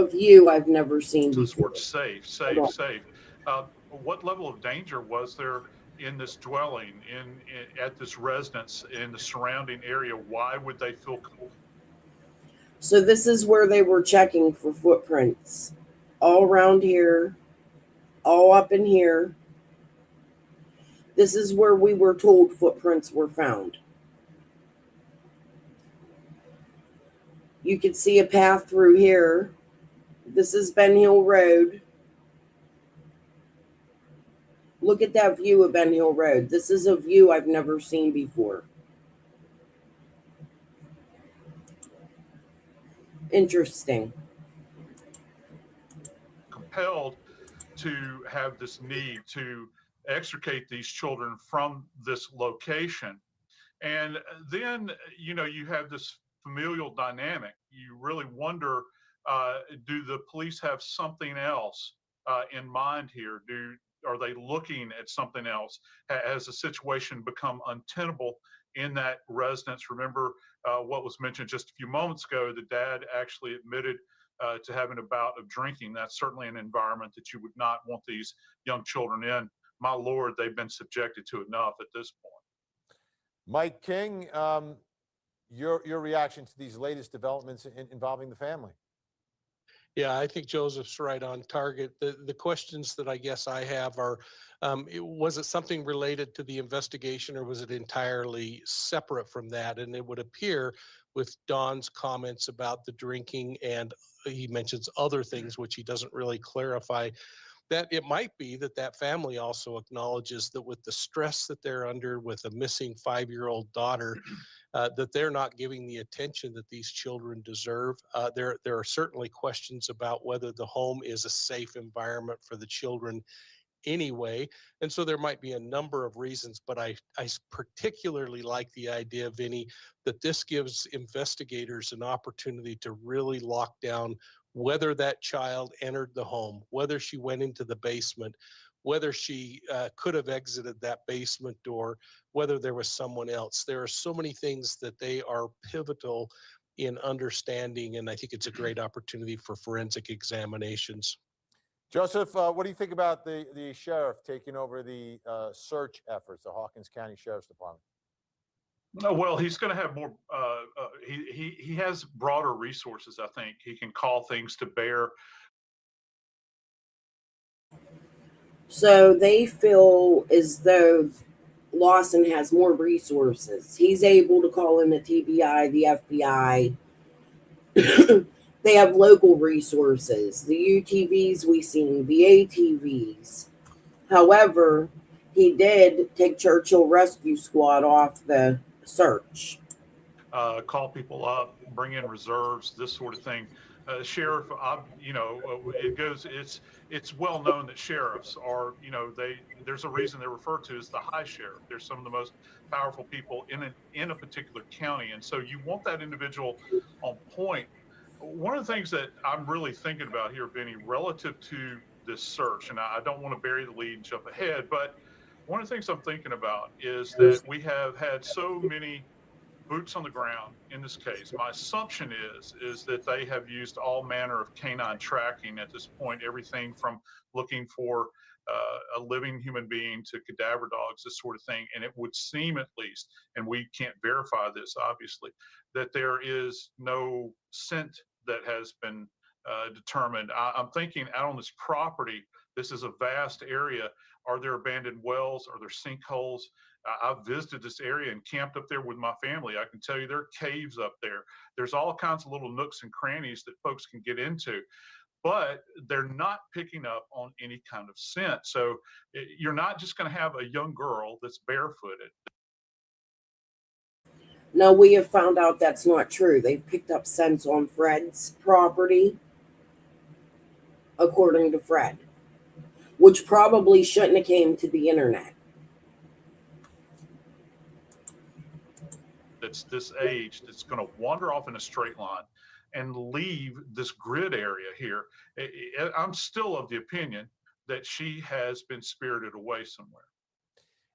view I've never seen before. Safe. What level of danger was there in this dwelling, at this residence, in the surrounding area? Why would they feel compelled? So this is where they were checking for footprints. All around here, all up in here. This is where we were told footprints were found. You can see a path through here. This is Ben Hill Road. Look at that view of Ben Hill Road. This is a view I've never seen before. Interesting. Compelled to have this need to extricate these children from this location. And then, you have this familial dynamic. You really wonder, do the police have something else in mind here? Are they looking at something else? Has the situation become untenable in that residence? Remember what was mentioned just a few moments ago, the dad actually admitted to having a bout of drinking. That's certainly an environment that you would not want these young children in. My Lord, they've been subjected to enough at this point. Mike King, your reaction to these latest developments involving the family? Yeah, I think Joseph's right on target. The questions that I guess I have are, was it something related to the investigation, or was it entirely separate from that? And it would appear with Don's comments about the drinking, and he mentions other things which he doesn't really clarify, that it might be that family also acknowledges that with the stress that they're under with a missing 5-year-old daughter, that they're not giving the attention that these children deserve. There are certainly questions about whether the home is a safe environment for the children anyway. And so there might be a number of reasons, but I particularly like the idea, Vinny, that this gives investigators an opportunity to really lock down whether that child entered the home, whether she went into the basement, whether she could have exited that basement door, whether there was someone else. There are so many things that they are pivotal in understanding, and I think it's a great opportunity for forensic examinations. Joseph, what do you think about the sheriff taking over the search efforts, the Hawkins County Sheriff's Department? Well, he's going to have more. He has broader resources. I think he can call things to bear. So they feel as though Lawson has more resources. He's able to call in the TBI, the FBI. They have local resources, the UTVs we've seen, the ATVs. However, He did take Churchill Rescue Squad off the search. Call people up, bring in reserves, this sort of thing. Sheriff, it's well known that sheriffs are, there's a reason they're referred to as the high sheriff. They're some of the most powerful people in a particular county. And so you want that individual on point. One of the things that I'm really thinking about here, Benny, relative to this search, and I don't want to bury the lead and jump ahead, but one of the things I'm thinking about is that we have had so many boots on the ground in this case. My assumption is that they have used all manner of canine tracking at this point, everything from looking for a living human being to cadaver dogs, this sort of thing. And it would seem, at least, and we can't verify this obviously, that there is no scent that has been determined. I'm thinking out on this property, this is a vast area. Are there abandoned wells? Are there sinkholes? I've visited this area and camped up there with my family. I can tell you there are caves up there. There's all kinds of little nooks and crannies that folks can get into, but they're not picking up on any kind of scent. So you're not just going to have a young girl that's barefooted. No, we have found out that's not true. They've picked up scents on Fred's property, according to Fred, which probably shouldn't have came to the internet. That's this age that's going to wander off in a straight line and leave this grid area here. I'm still of the opinion that she has been spirited away somewhere.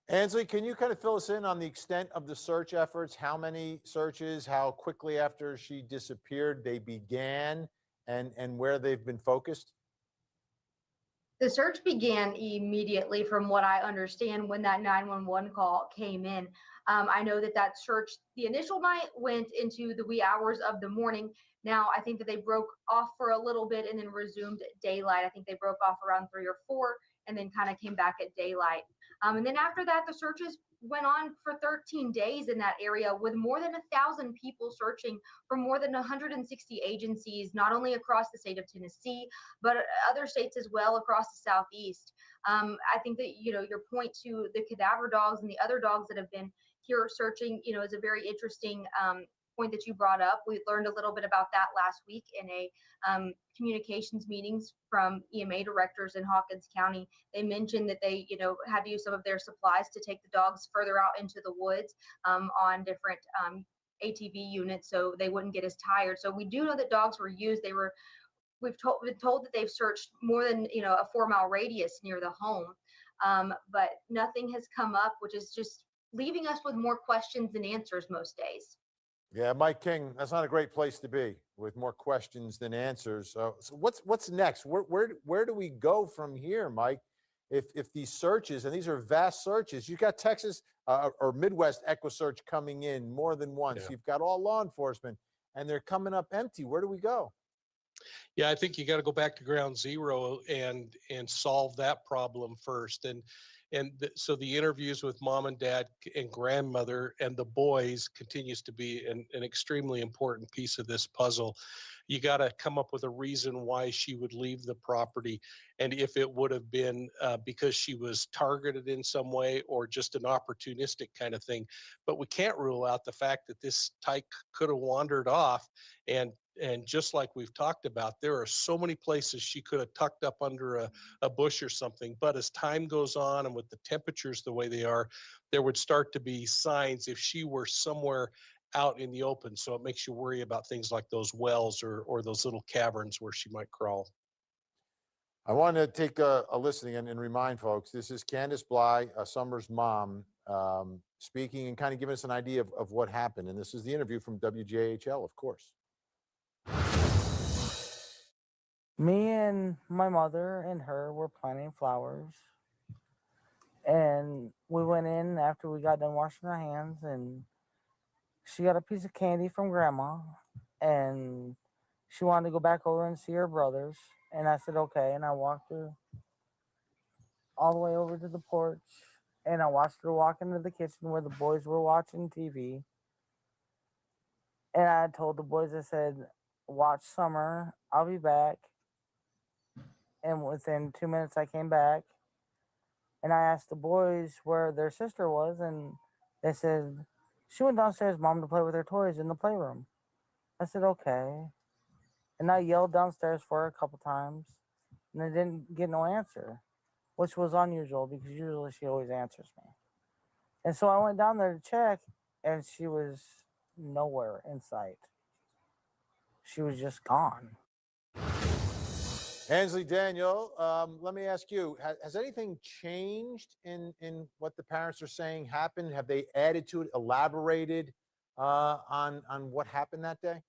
Ansley, can you kind of fill us in on the extent of the search efforts? How many searches, how quickly after she disappeared they began, and where they've been focused? The search began immediately, from what I understand, when that 911 call came in. I know that search, the initial night, went into the wee hours of the morning. Now, I think that they broke off for a little bit and then resumed daylight. I think they broke off around 3 or 4 and then kind of came back at daylight. And then after that, the searches went on for 13 days in that area, with more than 1,000 people searching from more than 160 agencies, not only across the state of Tennessee, but other states as well across the Southeast. I think that, your point to the cadaver dogs and the other dogs that have been here searching, is a very interesting point that you brought up. We learned a little bit about that last week in a communications meetings from EMA directors in Hawkins County. They mentioned that they, had to use some of their supplies to take the dogs further out into the woods on different ATV units, so they wouldn't get as tired. So we do know that dogs were used. We've been told that they've searched more than a 4-mile radius near the home, but nothing has come up, which is just leaving us with more questions than answers most days. Yeah, Mike King, that's not a great place to be, with more questions than answers. So what's next? Where do we go from here, Mike? If these searches, and these are vast searches, you've got Texas or Midwest EquuSearch coming in more than once. Yeah. You've got all law enforcement, and they're coming up empty. Where do we go? Yeah, I think you got to go back to ground zero and solve that problem first. So the interviews with mom and dad and grandmother and the boys continues to be an extremely important piece of this puzzle. You got to come up with a reason why she would leave the property, and if it would have been because she was targeted in some way or just an opportunistic kind of thing. But we can't rule out the fact that this tyke could have wandered off, and just like we've talked about, there are so many places she could have tucked up under a bush or something. But as time goes on, and with the temperatures the way they are, there would start to be signs if she were somewhere out in the open. So it makes you worry about things like those wells or those little caverns where she might crawl. I want to take a listening and remind folks, this is Candace Bly, Summer's mom, speaking and kind of giving us an idea of what happened. And this is the interview from WJHL, of course. Me and my mother and her were planting flowers, and we went in after we got done washing our hands, and she got a piece of candy from grandma, and she wanted to go back over and see her brothers, and I said okay, and I walked her all the way over to the porch, and I watched her walk into the kitchen where the boys were watching TV, and I told the boys, I said, watch Summer, I'll be back. And within 2 minutes, I came back, And I asked the boys where their sister was, and they said she went downstairs, mom, to play with her toys in the playroom. I said, okay. And I yelled downstairs for her a couple times, and I didn't get no answer, which was unusual because usually she always answers me. And so I went down there to check, and she was nowhere in sight. She was just gone. Ansley Daniel, let me ask you, has anything changed in what the parents are saying happened? Have they added to it, elaborated on what happened that day?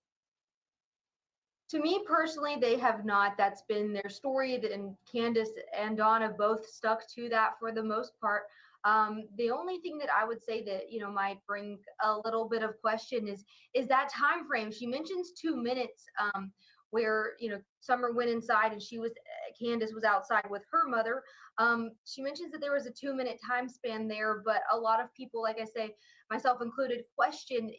To me personally, they have not. That's been their story, and Candace and Dawn have both stuck to that for the most part. The only thing that I would say that might bring a little bit of question is that time frame. She mentions 2 minutes, where Summer went inside and Candace was outside with her mother. She mentions that there was a 2-minute time span there, but a lot of people, like I say, myself included, question,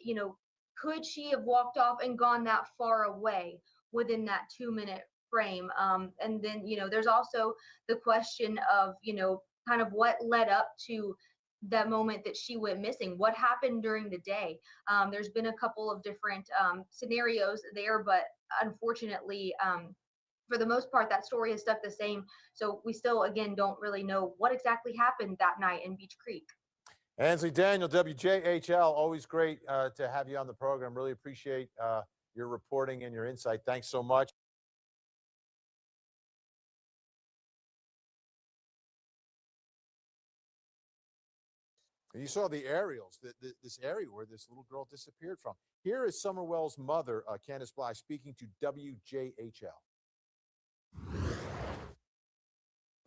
could she have walked off and gone that far away within that 2-minute frame? And then, there's also the question of, kind of what led up to that moment that she went missing. What happened during the day? There's been a couple of different scenarios there, but unfortunately, for the most part, that story has stuck the same. So we still, again, don't really know what exactly happened that night in Beach Creek. Ansley Daniel, WJHL, always great to have you on the program. Really appreciate your reporting and your insight. Thanks so much. You saw the aerials, this area where this little girl disappeared from. Here is Summer Wells' mother, Candace Bly, speaking to WJHL.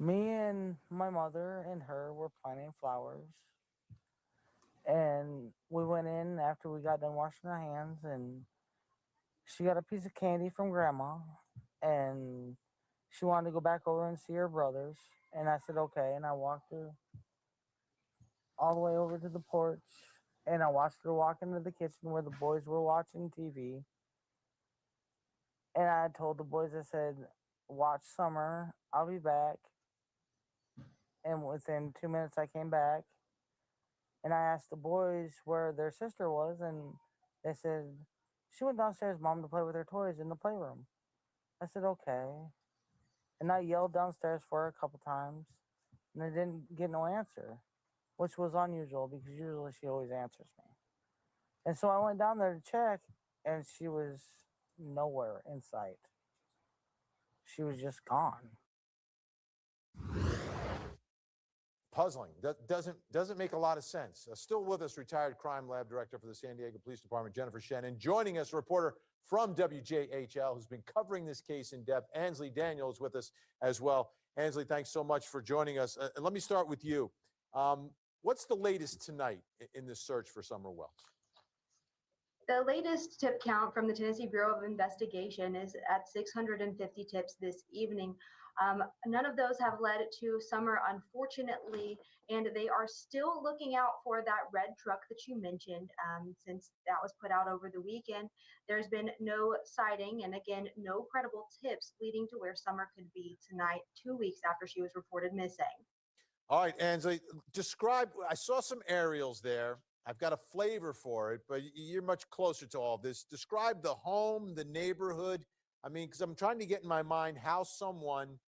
Me and my mother and her were planting flowers. And we went in after we got done washing our hands, and she got a piece of candy from grandma, and she wanted to go back over and see her brothers. And I said, okay. And I walked her all the way over to the porch, and I watched her walk into the kitchen where the boys were watching TV. And I told the boys, I said, watch Summer, I'll be back. And within 2 minutes, I came back. And I asked the boys where their sister was, and they said, she went downstairs, mom, to play with her toys in the playroom. I said, okay. And I yelled downstairs for her a couple times, and I didn't get no answer, which was unusual because usually she always answers me. And so I went down there to check, and she was nowhere in sight. She was just gone. Puzzling. Doesn't make a lot of sense. Still with us, retired crime lab director for the San Diego Police Department, Jennifer Shen, and joining us, a reporter from WJHL who's been covering this case in depth. Ansley Daniel is with us as well. Ansley, thanks so much for joining us. Let me start with you. What's the latest tonight in this search for Summer Wells? The latest tip count from the Tennessee Bureau of Investigation is at 650 tips this evening. None of those have led to Summer, unfortunately, and they are still looking out for that red truck that you mentioned. Since that was put out over the weekend, there's been no sighting, and again, no credible tips leading to where Summer could be tonight, 2 weeks after she was reported missing. All right, Ansley, describe, I saw some aerials there. I've got a flavor for it, but you're much closer to all this. Describe the home, the neighborhood. I mean, because I'm trying to get in my mind how someone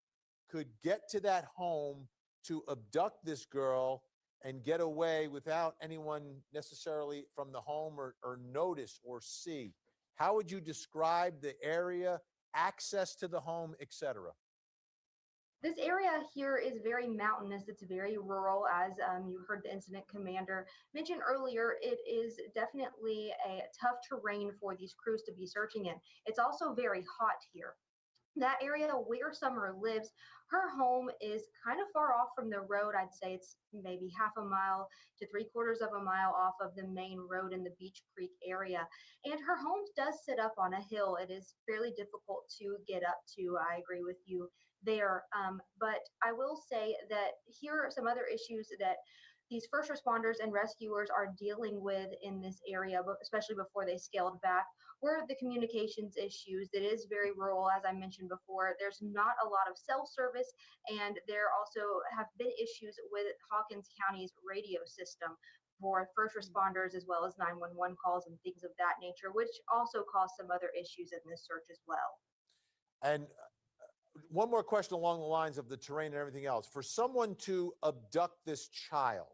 could get to that home to abduct this girl and get away without anyone necessarily from the home or notice or see. How would you describe the area, access to the home, etc.? This area here is very mountainous. It's very rural, as you heard the incident commander mention earlier. It is definitely a tough terrain for these crews to be searching in. It's also very hot here. That area where Summer lives, her home is kind of far off from the road. I'd say it's maybe half a mile to 3/4 of a mile off of the main road in the Beach Creek area. And her home does sit up on a hill. It is fairly difficult to get up to. I agree with you there. But I will say that here are some other issues that these first responders and rescuers are dealing with in this area, but especially before they scaled back, were the communications issues. That is very rural, as I mentioned before. There's not a lot of cell service, and there also have been issues with Hawkins County's radio system for first responders as well as 911 calls and things of that nature, which also caused some other issues in this search as well. And one more question along the lines of the terrain and everything else. For someone to abduct this child,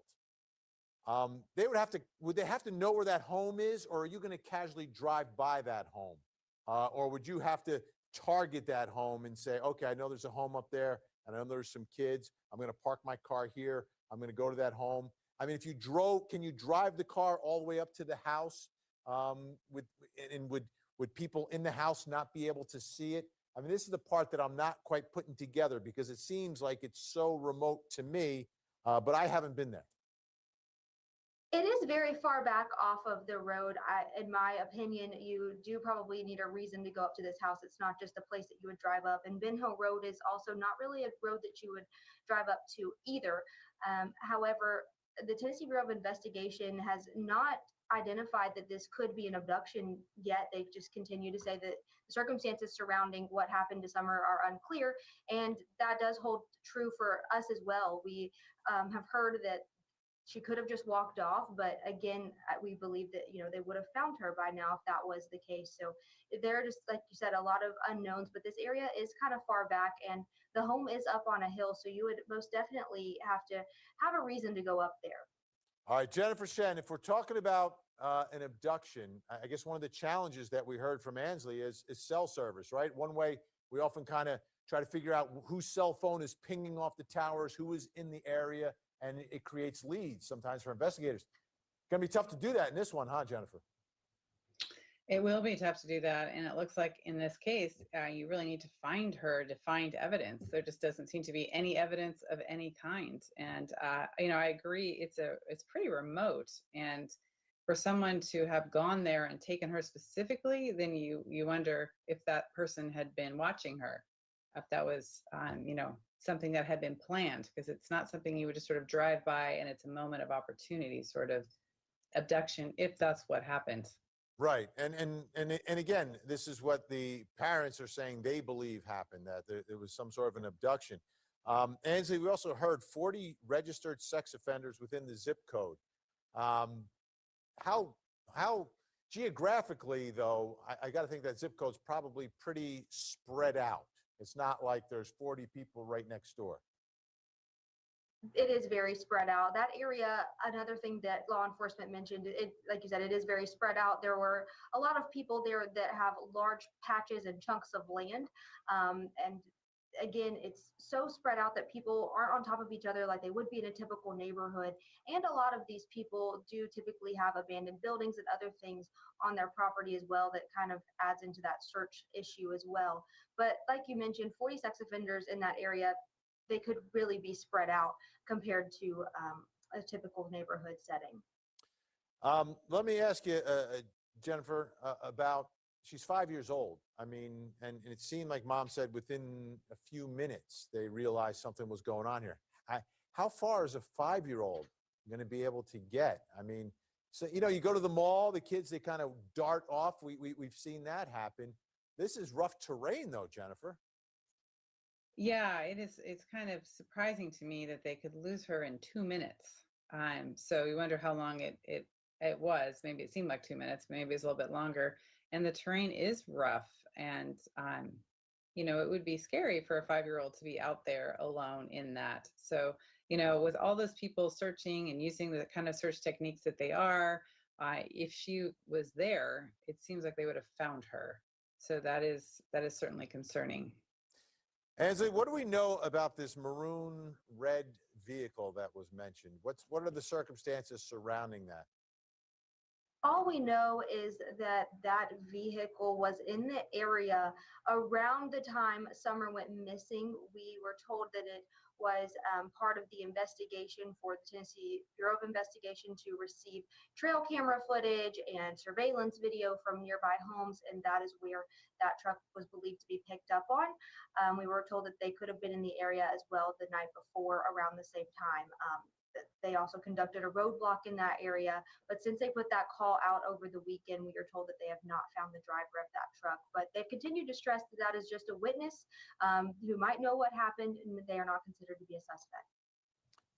would they have to know where that home is, or are you going to casually drive by that home? Or would you have to target that home and say, okay, I know there's a home up there, and I know there's some kids. I'm going to park my car here. I'm going to go to that home. I mean, if you drove, can you drive the car all the way up to the house? Would people in the house not be able to see it? I mean, this is the part that I'm not quite putting together, because it seems like it's so remote to me, but I haven't been there. It is very far back off of the road. In my opinion, you do probably need a reason to go up to this house. It's not just a place that you would drive up. And Ben Hill Road is also not really a road that you would drive up to either. However, the Tennessee Bureau of Investigation has not identified that this could be an abduction yet. They just continue to say that the circumstances surrounding what happened to Summer are unclear, and that does hold true for us as well. We have heard that she could have just walked off, but again, we believe that they would have found her by now if that was the case. So there are just, like you said, a lot of unknowns, but this area is kind of far back, and the home is up on a hill, so you would most definitely have to have a reason to go up there. All right, Jennifer Shen, if we're talking about an abduction, I guess one of the challenges that we heard from Ansley is cell service, right? One way we often kind of try to figure out whose cell phone is pinging off the towers, who is in the area, and it creates leads sometimes for investigators. It's going to be tough to do that in this one, huh, Jennifer? It will be tough to do that. And it looks like in this case, you really need to find her to find evidence. There just doesn't seem to be any evidence of any kind. And, I agree. It's pretty remote. And for someone to have gone there and taken her specifically, then you wonder if that person had been watching her, if that was, something that had been planned, because it's not something you would just sort of drive by and it's a moment of opportunity sort of abduction, if that's what happened. Right. And again, this is what the parents are saying they believe happened, that there was some sort of an abduction. Ansley, we also heard 40 registered sex offenders within the zip code. How geographically, though, I got to think that zip code's probably pretty spread out. It's not like there's 40 people right next door. It is very spread out. That area, another thing that law enforcement mentioned, like you said, it is very spread out. There were a lot of people there that have large patches and chunks of land. And again, it's so spread out that people aren't on top of each other like they would be in a typical neighborhood. And a lot of these people do typically have abandoned buildings and other things on their property as well, that kind of adds into that search issue as well. But like you mentioned, 40 sex offenders in that area, they could really be spread out compared to a typical neighborhood setting. Let me ask you, Jennifer, about, she's 5 years old. I mean, and it seemed like Mom said within a few minutes they realized something was going on here. How far is a 5-year-old going to be able to get? I mean, so, you go to the mall, the kids, they kind of dart off. We've seen that happen. This is rough terrain, though, Jennifer. Yeah, it is. It's kind of surprising to me that they could lose her in 2 minutes. So you wonder how long it was. Maybe it seemed like 2 minutes. Maybe it's a little bit longer. And the terrain is rough, and it would be scary for a 5-year-old to be out there alone in that. So with all those people searching and using the kind of search techniques that they are, if she was there, it seems like they would have found her. So that is certainly concerning. Ansley, what do we know about this maroon red vehicle that was mentioned? What are the circumstances surrounding that? All we know is that that vehicle was in the area around the time Summer went missing. We were told that it was part of the investigation for the Tennessee Bureau of Investigation to receive trail camera footage and surveillance video from nearby homes, and that is where that truck was believed to be picked up on. We were told that they could have been in the area as well the night before around the same time. They also conducted a roadblock in that area. But since they put that call out over the weekend, we are told that they have not found the driver of that truck. But they've continued to stress that that is just a witness who might know what happened, and that they are not considered to be a suspect.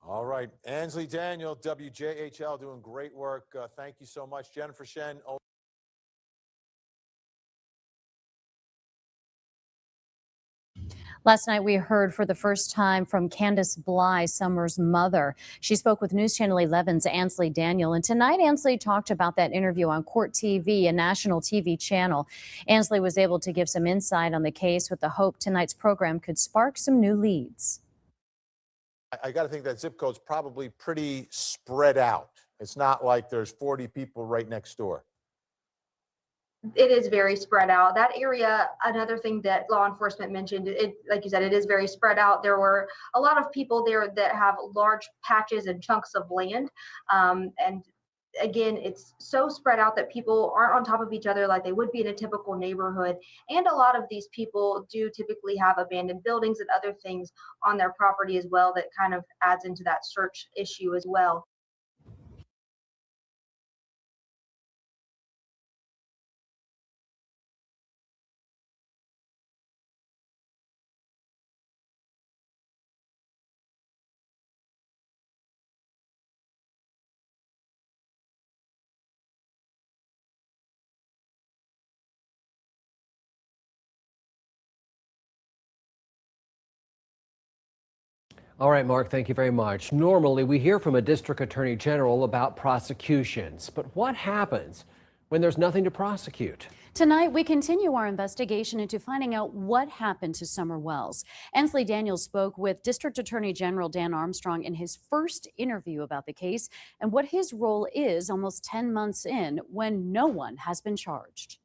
All right. Ansley Daniel, WJHL, doing great work. Thank you so much. Jennifer Shen. Last night, we heard for the first time from Candace Bly, Summer's mother. She spoke with News Channel 11's Ansley Daniel. And tonight, Ansley talked about that interview on Court TV, a national TV channel. Ansley was able to give some insight on the case with the hope tonight's program could spark some new leads. I got to think that zip code's probably pretty spread out. It's not like there's 40 people right next door. It is very spread out. That area, another thing that law enforcement mentioned, it, like you said, it is very spread out. There were a lot of people there that have large patches and chunks of land. And again, it's so spread out that people aren't on top of each other like they would be in a typical neighborhood. And a lot of these people do typically have abandoned buildings and other things on their property as well that kind of adds into that search issue as well. All right, Mark, thank you very much. Normally, we hear from a district attorney general about prosecutions, but what happens when there's nothing to prosecute? Tonight, we continue our investigation into finding out what happened to Summer Wells. Ansley Daniel spoke with District Attorney General Dan Armstrong in his first interview about the case and what his role is almost 10 months in when no one has been charged.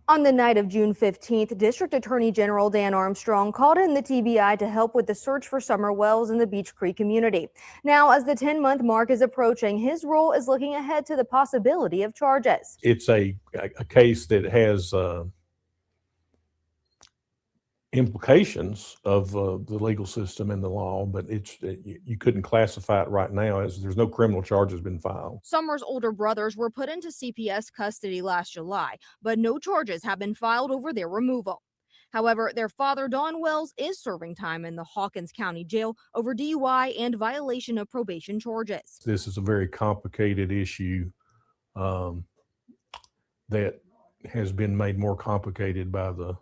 On the night of June 15th, District Attorney General Dan Armstrong called in the TBI to help with the search for Summer Wells in the Beech Creek community. Now, as the 10-month mark is approaching, his role is looking ahead to the possibility of charges. It's a case that has implications of the legal system and the law, but you couldn't classify it right now as there's no criminal charges been filed. Summer's older brothers were put into CPS custody last July, but no charges have been filed over their removal. However, their father, Don Wells, is serving time in the Hawkins County Jail over DUI and violation of probation charges. This is a very complicated issue that has been made more complicated by the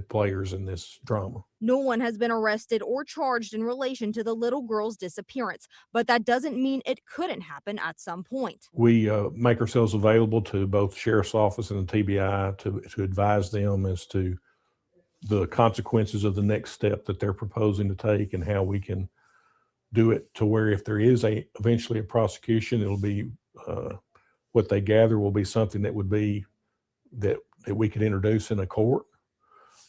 players in this drama. No one has been arrested or charged in relation to the little girl's disappearance, but that doesn't mean it couldn't happen at some point. We make ourselves available to both the Sheriff's Office and the TBI to advise them as to the consequences of the next step that they're proposing to take and how we can do it to where if there is eventually a prosecution, it'll be what they gather will be something that would be that we could introduce in a court.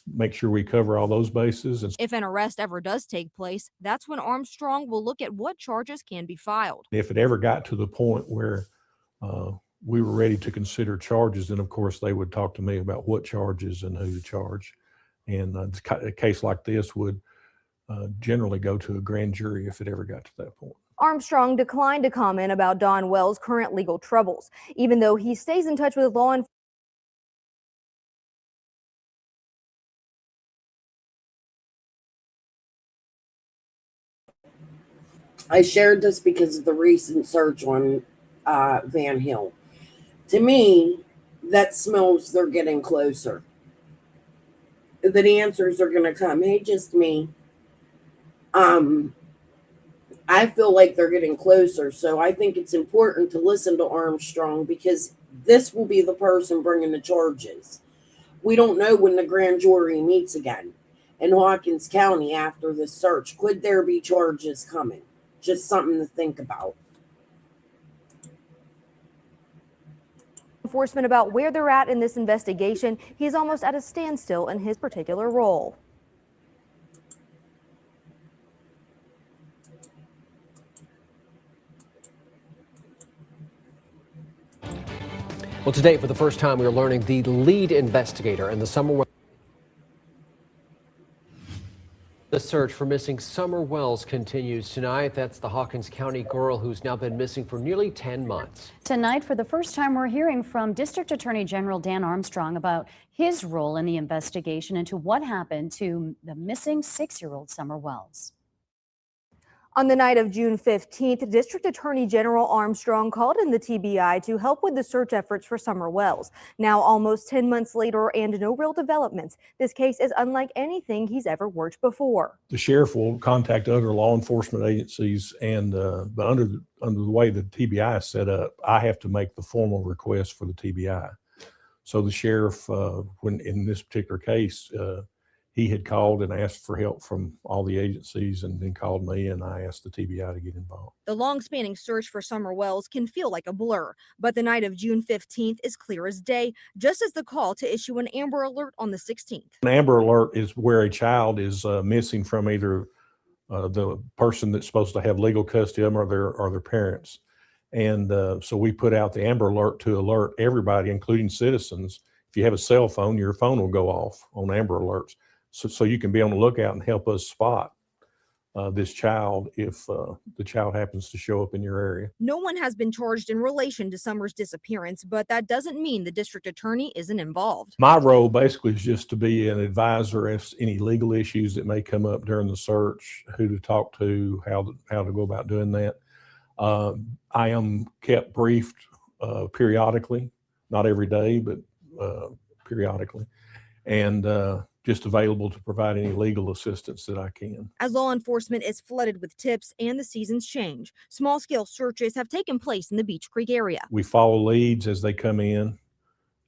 Make sure we cover all those bases. And if an arrest ever does take place, that's when Armstrong will look at what charges can be filed. If it ever got to the point where we were ready to consider charges, then of course they would talk to me about what charges and who to charge. And a case like this would generally go to a grand jury if it ever got to that point. Armstrong declined to comment about Don Wells' current legal troubles, even though he stays in touch with law enforcement. I shared this because of the recent search on Van Hill. To me, that smells they're getting closer. The answers are going to come. Hey, just me. I feel like they're getting closer. So I think it's important to listen to Armstrong because this will be the person bringing the charges. We don't know when the grand jury meets again in Hawkins County after this search. Could there be charges coming? Just something to think about. Enforcement about where they're at in this investigation. He's almost at a standstill in his particular role. Well, today, for the first time, we are learning the lead investigator in the Summer Wells. The search for missing Summer Wells continues tonight. That's the Hawkins County girl who's now been missing for nearly 10 months. Tonight, for the first time, we're hearing from District Attorney General Dan Armstrong about his role in the investigation into what happened to the missing 6-year-old Summer Wells. On the night of June 15th, District Attorney General Armstrong called in the TBI to help with the search efforts for Summer Wells. Now, almost 10 months later and no real developments, this case is unlike anything he's ever worked before. The sheriff will contact other law enforcement agencies, and but under the way the TBI is set up, I have to make the formal request for the TBI. So the sheriff, when in this particular case, he had called and asked for help from all the agencies, and then called me, and I asked the TBI to get involved. The long-spanning search for Summer Wells can feel like a blur, but the night of June 15th is clear as day, just as the call to issue an Amber Alert on the 16th. An Amber Alert is where a child is missing from either the person that's supposed to have legal custody of them or their parents. And so we put out the Amber Alert to alert everybody, including citizens. If you have a cell phone, your phone will go off on Amber Alerts. So you can be on the lookout and help us spot this child if the child happens to show up in your area. No one has been charged in relation to Summer's disappearance, but that doesn't mean the district attorney isn't involved. My role basically is just to be an advisor if any legal issues that may come up during the search, who to talk to, how to go about doing that. I am kept briefed periodically, not every day, but periodically, and just available to provide any legal assistance that I can. As law enforcement is flooded with tips and the seasons change, small-scale searches have taken place in the Beech Creek area. We follow leads as they come in.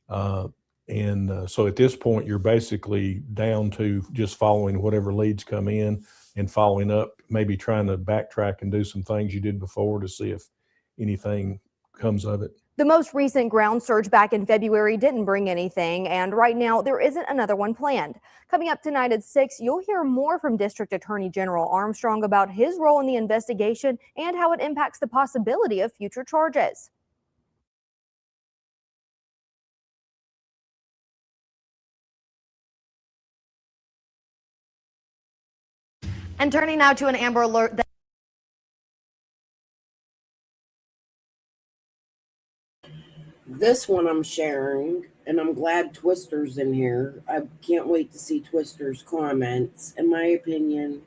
So at this point, you're basically down to just following whatever leads come in and following up, maybe trying to backtrack and do some things you did before to see if anything comes of it. The most recent ground search back in February didn't bring anything, and right now there isn't another one planned. Coming up tonight at 6, you'll hear more from District Attorney General Armstrong about his role in the investigation and how it impacts the possibility of future charges. And turning now to an Amber Alert that This one I'm sharing, and I'm glad Twister's in here. I can't wait to see Twister's comments. In my opinion,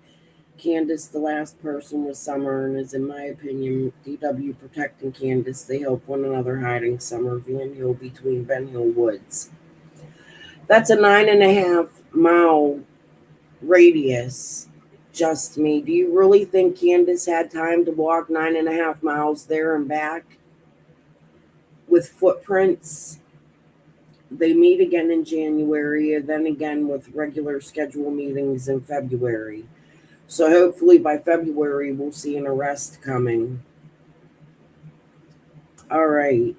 Candace, the last person with Summer, and is in my opinion, DW protecting Candace. They help one another hiding Summer Van Hill between Ben Hill Woods. That's a 9.5 mile radius. Just me. Do you really think Candace had time to walk 9.5 miles there and back? With footprints? They meet again in January, and then again with regular schedule meetings in February. So hopefully by February we'll see an arrest coming. All right.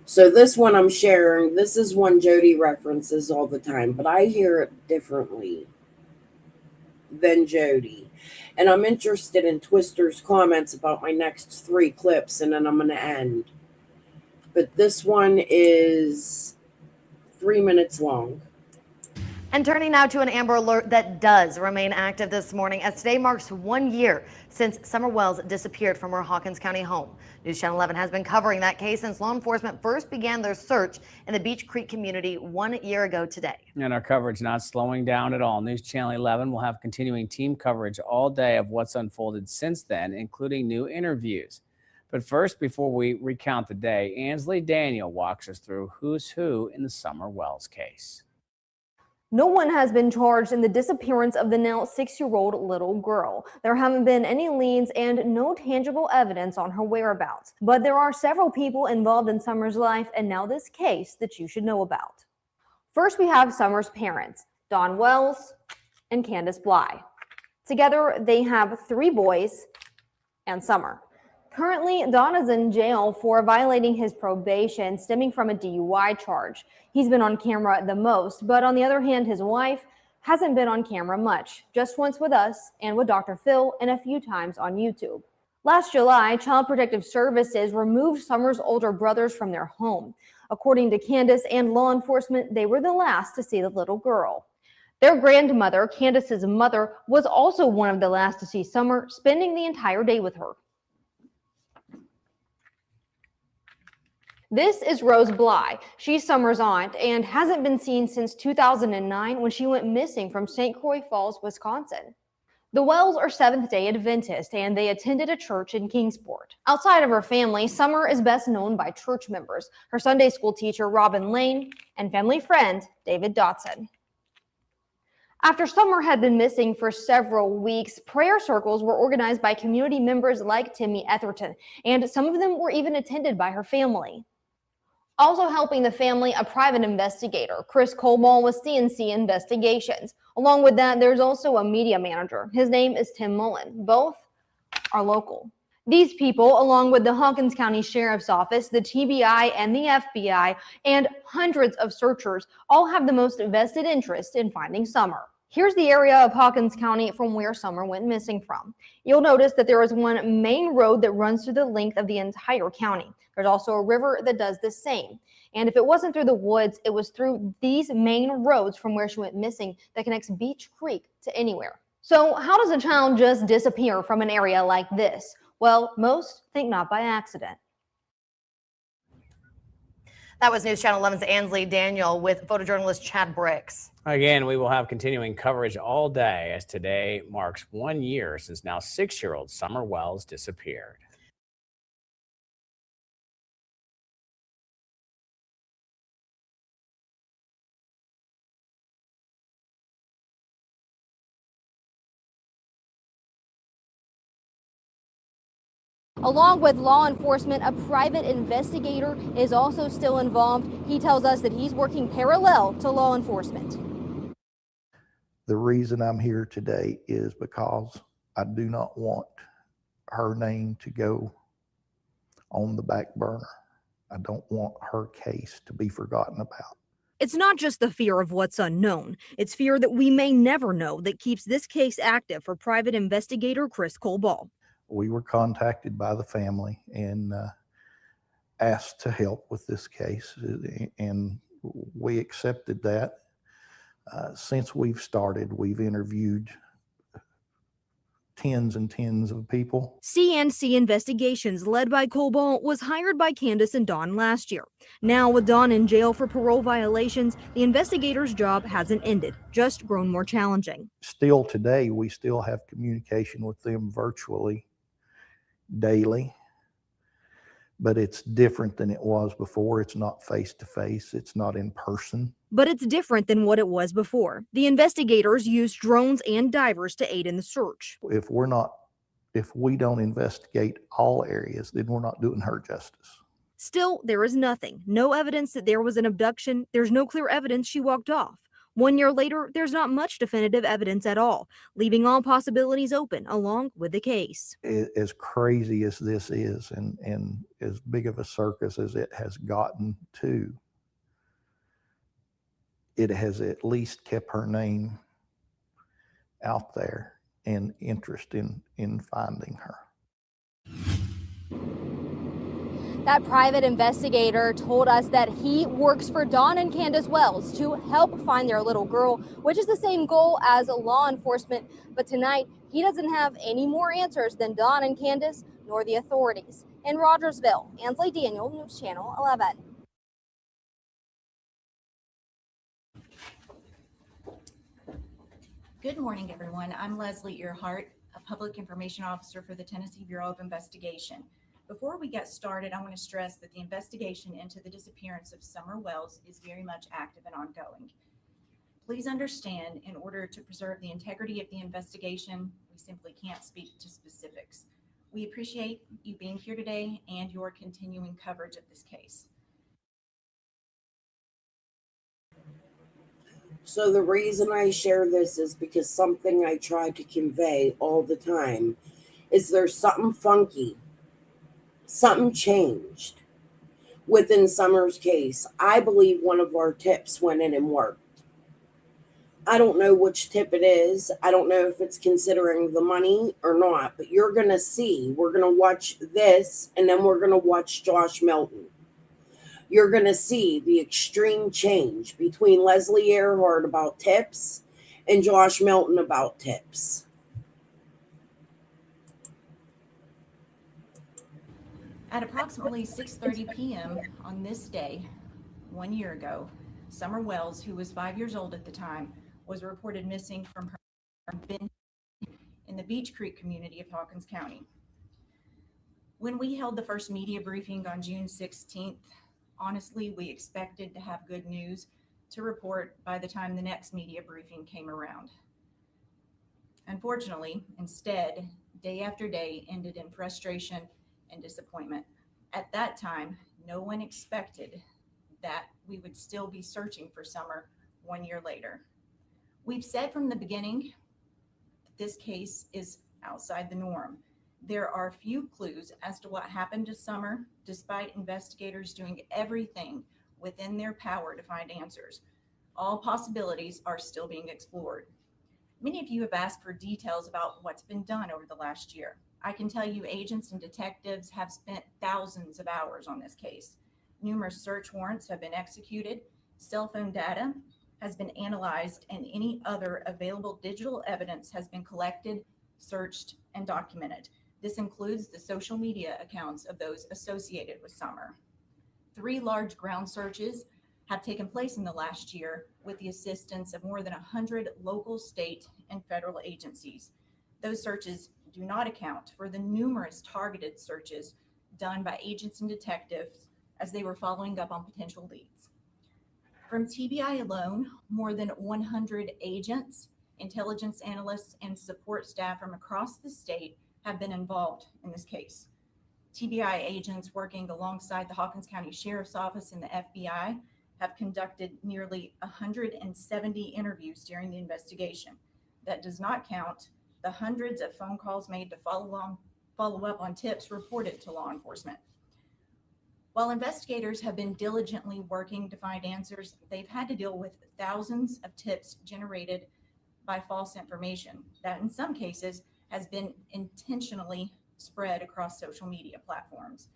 So this one I'm sharing, this is one Jody references all the time, but I hear it differently than Jody. And I'm interested in Twister's comments about my next 3 clips, and then I'm going to end. But this one is 3 minutes long. And turning now to an Amber Alert that does remain active this morning, as today marks 1 year since Summer Wells disappeared from her Hawkins County home. News Channel 11 has been covering that case since law enforcement first began their search in the Beech Creek community 1 year ago today. And our coverage not slowing down at all. News Channel 11 will have continuing team coverage all day of what's unfolded since then, including new interviews. But first, before we recount the day, Ansley Daniel walks us through who's who in the Summer Wells case. No one has been charged in the disappearance of the now 6-year-old little girl. There haven't been any leads and no tangible evidence on her whereabouts. But there are several people involved in Summer's life and now this case that you should know about. First, we have Summer's parents, Don Wells and Candace Bly. Together, they have 3 boys and Summer. Currently, Don is in jail for violating his probation stemming from a DUI charge. He's been on camera the most, but on the other hand, his wife hasn't been on camera much, just once with us and with Dr. Phil and a few times on YouTube. Last July, Child Protective Services removed Summer's older brothers from their home. According to Candace and law enforcement, they were the last to see the little girl. Their grandmother, Candace's mother, was also one of the last to see Summer, spending the entire day with her. This is Rose Bly. She's Summer's aunt and hasn't been seen since 2009 when she went missing from St. Croix Falls, Wisconsin. The Wells are Seventh-day Adventist and they attended a church in Kingsport. Outside of her family, Summer is best known by church members, her Sunday school teacher Robin Lane, and family friend David Dotson. After Summer had been missing for several weeks, prayer circles were organized by community members like Timmy Etherton, and some of them were even attended by her family. Also helping the family, a private investigator, Chris Colball with CNC Investigations. Along with that, there's also a media manager. His name is Tim Mullen. Both are local. These people, along with the Hawkins County Sheriff's Office, the TBI, and the FBI, and hundreds of searchers, all have the most vested interest in finding Summer. Here's the area of Hawkins County from where Summer went missing from. You'll notice that there is one main road that runs through the length of the entire county. There's also a river that does the same. And if it wasn't through the woods, it was through these main roads from where she went missing that connects Beach Creek to anywhere. So how does a child just disappear from an area like this? Well, most think not by accident. That was News Channel 11's Ansley Daniel with photojournalist Chad Bricks. Again, we will have continuing coverage all day as today marks 1 year since now 6-year-old Summer Wells disappeared. Along with law enforcement, a private investigator is also still involved. He tells us that he's working parallel to law enforcement. The reason I'm here today is because I do not want her name to go on the back burner. I don't want her case to be forgotten about. It's not just the fear of what's unknown. It's fear that we may never know that keeps this case active for private investigator Chris Colball. We were contacted by the family and asked to help with this case, and we accepted that. Since we've started, we've interviewed tens and tens of people. CNC Investigations, led by Colball, was hired by Candace and Dawn last year. Now, with Dawn in jail for parole violations, the investigator's job hasn't ended, just grown more challenging. Still today, we still have communication with them virtually daily, but it's different than it was before. It's not face to face, it's not in person. But it's different than what it was before. The investigators used drones and divers to aid in the search. If we don't investigate all areas, then we're not doing her justice. Still, there is nothing. No evidence that there was an abduction. There's no clear evidence she walked off. 1 year later, there's not much definitive evidence at all, leaving all possibilities open along with the case. As crazy as this is and as big of a circus as it has gotten to, it has at least kept her name out there and interest in finding her. That private investigator told us that he works for Dawn and Candace Wells to help find their little girl, which is the same goal as law enforcement. But tonight, he doesn't have any more answers than Dawn and Candace nor the authorities. In Rogersville, Ansley Daniel, News Channel 11. Good morning, everyone. I'm Leslie Earhart, a public information officer for the Tennessee Bureau of Investigation. Before we get started, I want to stress that the investigation into the disappearance of Summer Wells is very much active and ongoing. Please understand, in order to preserve the integrity of the investigation, we simply can't speak to specifics. We appreciate you being here today and your continuing coverage of this case. So the reason I share this is because something I try to convey all the time is there's something funky. Something changed within Summer's case. I believe one of our tips went in and worked. I don't know which tip it is. I don't know if it's considering the money or not, but you're going to see. We're going to watch this, and then we're going to watch Josh Melton. You're going to see the extreme change between Leslie Earhart about tips and Josh Melton about tips. At approximately 6:30 p.m. on this day, 1 year ago, Summer Wells, who was 5 years old at the time, was reported missing from her bin in the Beach Creek community of Hawkins County. When we held the first media briefing on June 16th, honestly, we expected to have good news to report by the time the next media briefing came around. Unfortunately, instead, day after day ended in frustration and disappointment. At that time, no one expected that we would still be searching for Summer 1 year later. We've said from the beginning that this case is outside the norm. There are few clues as to what happened to Summer, despite investigators doing everything within their power to find answers. All possibilities are still being explored. Many of you have asked for details about what's been done over the last year. I can tell you agents and detectives have spent thousands of hours on this case. Numerous search warrants have been executed, cell phone data has been analyzed, and any other available digital evidence has been collected, searched, and documented. This includes the social media accounts of those associated with Summer. 3 large ground searches have taken place in the last year with the assistance of more than 100 local, state, and federal agencies. Those searches do not account for the numerous targeted searches done by agents and detectives as they were following up on potential leads. From TBI alone, more than 100 agents, intelligence analysts, and support staff from across the state have been involved in this case. TBI agents working alongside the Hawkins County Sheriff's Office and the FBI have conducted nearly 170 interviews during the investigation. That does not count the hundreds of phone calls made to follow up on tips reported to law enforcement. While investigators have been diligently working to find answers, they've had to deal with thousands of tips generated by false information that in some cases has been intentionally spread across social media platforms.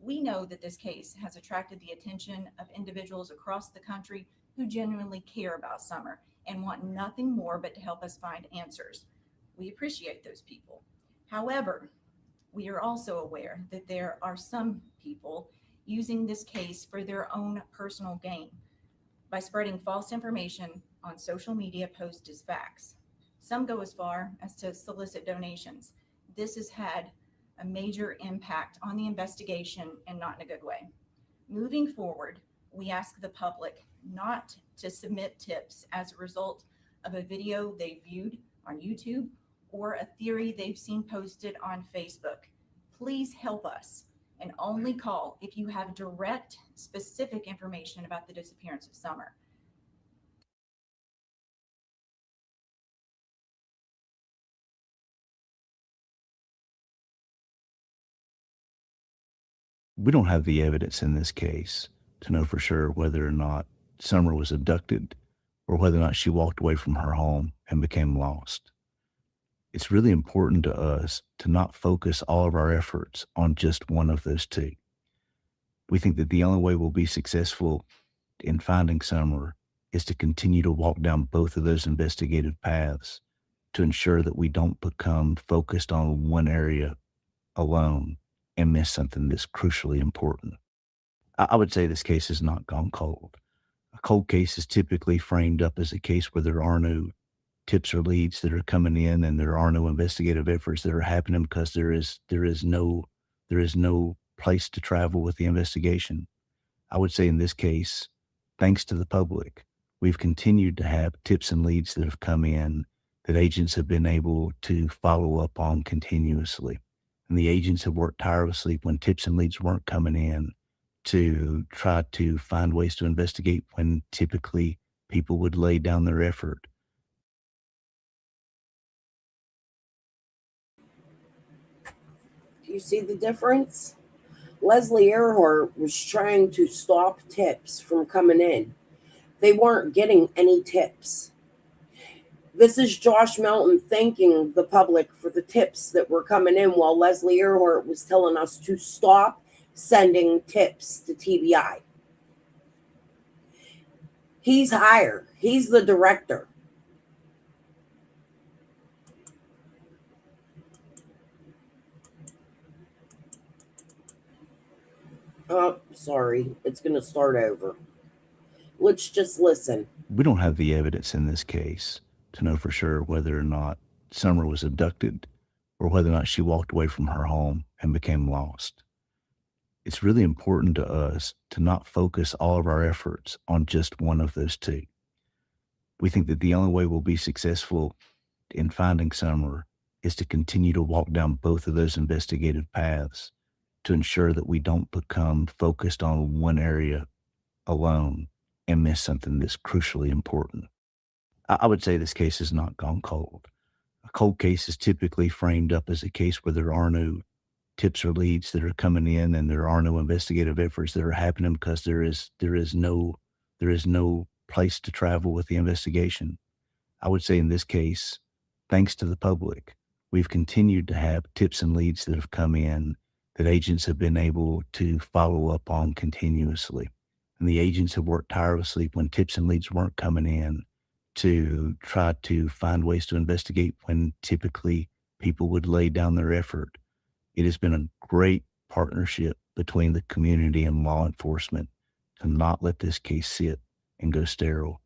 We know that this case has attracted the attention of individuals across the country who genuinely care about Summer and want nothing more but to help us find answers. We appreciate those people. However, we are also aware that there are some people using this case for their own personal gain by spreading false information on social media posts as facts. Some go as far as to solicit donations. This has had a major impact on the investigation and not in a good way. Moving forward, we ask the public not to submit tips as a result of a video they viewed on YouTube or a theory they've seen posted on Facebook. Please help us and only call if you have direct, specific information about the disappearance of Summer. We don't have the evidence in this case to know for sure whether or not Summer was abducted or whether or not she walked away from her home and became lost. It's really important to us to not focus all of our efforts on just one of those two. We think that the only way we'll be successful in finding Summer is to continue to walk down both of those investigative paths to ensure that we don't become focused on one area alone and miss something that's crucially important. I would say this case has not gone cold. A cold case is typically framed up as a case where there are no tips or leads that are coming in and there are no investigative efforts that are happening because there is no place to travel with the investigation. I would say in this case, thanks to the public, we've continued to have tips and leads that have come in that agents have been able to follow up on continuously. And the agents have worked tirelessly when tips and leads weren't coming in to try to find ways to investigate when typically people would lay down their effort. Do you see the difference? Leslie Earhart was trying to stop tips from coming in. They weren't getting any tips. This is Josh Melton thanking the public for the tips that were coming in while Leslie Earhart was telling us to stop sending tips to TBI. He's higher. He's the director. Oh, sorry. It's going to start over. Let's just listen. We don't have the evidence in this case to know for sure whether or not Summer was abducted or whether or not she walked away from her home and became lost. It's really important to us to not focus all of our efforts on just one of those two. We think that the only way we'll be successful in finding Summer is to continue to walk down both of those investigative paths to ensure that we don't become focused on one area alone and miss something that's crucially important. I would say this case has not gone cold. A cold case is typically framed up as a case where there are no tips or leads that are coming in and there are no investigative efforts that are happening because there is no place to travel with the investigation. I would say in this case, thanks to the public, we've continued to have tips and leads that have come in that agents have been able to follow up on continuously. And the agents have worked tirelessly when tips and leads weren't coming in to try to find ways to investigate when typically people would lay down their effort. It has been a great partnership between the community and law enforcement to not let this case sit and go sterile.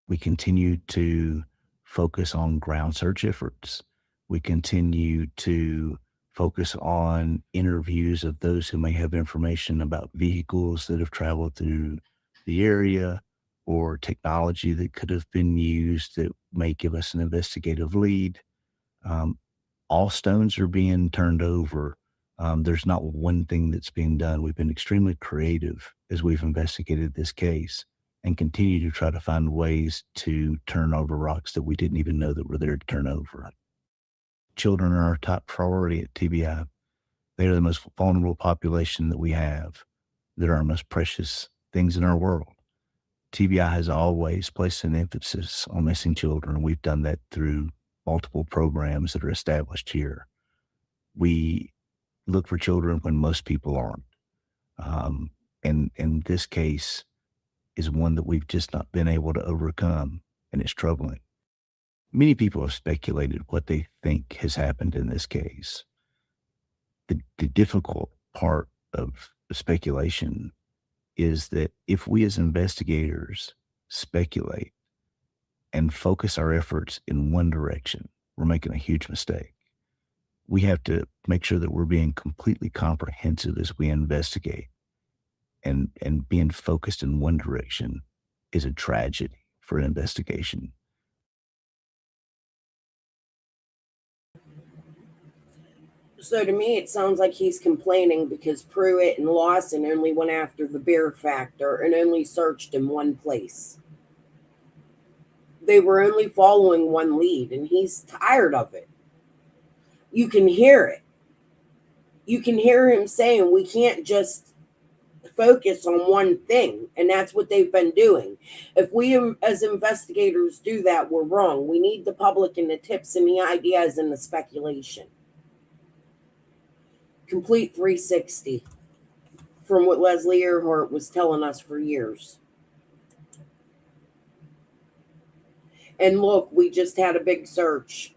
We continue to focus on ground search efforts. We continue to focus on interviews of those who may have information about vehicles that have traveled through the area or technology that could have been used that may give us an investigative lead. All stones are being turned over. There's not one thing that's being done. We've been extremely creative as we've investigated this case and continue to try to find ways to turn over rocks that we didn't even know that were there to turn over. Children are our top priority at TBI. They are the most vulnerable population that we have. They're our most precious things in our world. TBI has always placed an emphasis on missing children. We've done that through multiple programs that are established here. We look for children when most people aren't. And this case is one that we've just not been able to overcome, and it's troubling. Many people have speculated what they think has happened in this case. The difficult part of the speculation is that if we as investigators speculate and focus our efforts in one direction, we're making a huge mistake. We have to make sure that we're being completely comprehensive as we investigate. And being focused in one direction is a tragedy for an investigation. So to me, it sounds like he's complaining because Pruitt and Lawson only went after the beer factor and only searched in one place. They were only following one lead, and he's tired of it. You can hear it. You can hear him saying, we can't just focus on one thing, and that's what they've been doing. If we as investigators do that, we're wrong. We need the public and the tips and the ideas and the speculation. Complete 360 from what Leslie Earhart was telling us for years. And look, we just had a big search.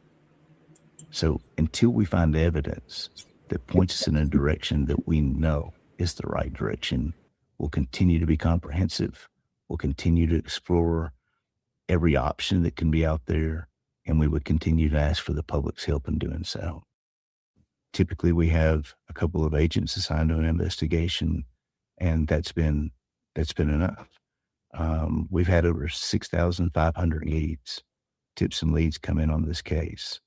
So until we find evidence that points us in a direction that we know is the right direction, we'll continue to be comprehensive. We'll continue to explore every option that can be out there, and we would continue to ask for the public's help in doing so. Typically, we have a couple of agents assigned to an investigation, and that's been enough. We've had over 6,500 leads, tips and leads come in on this case.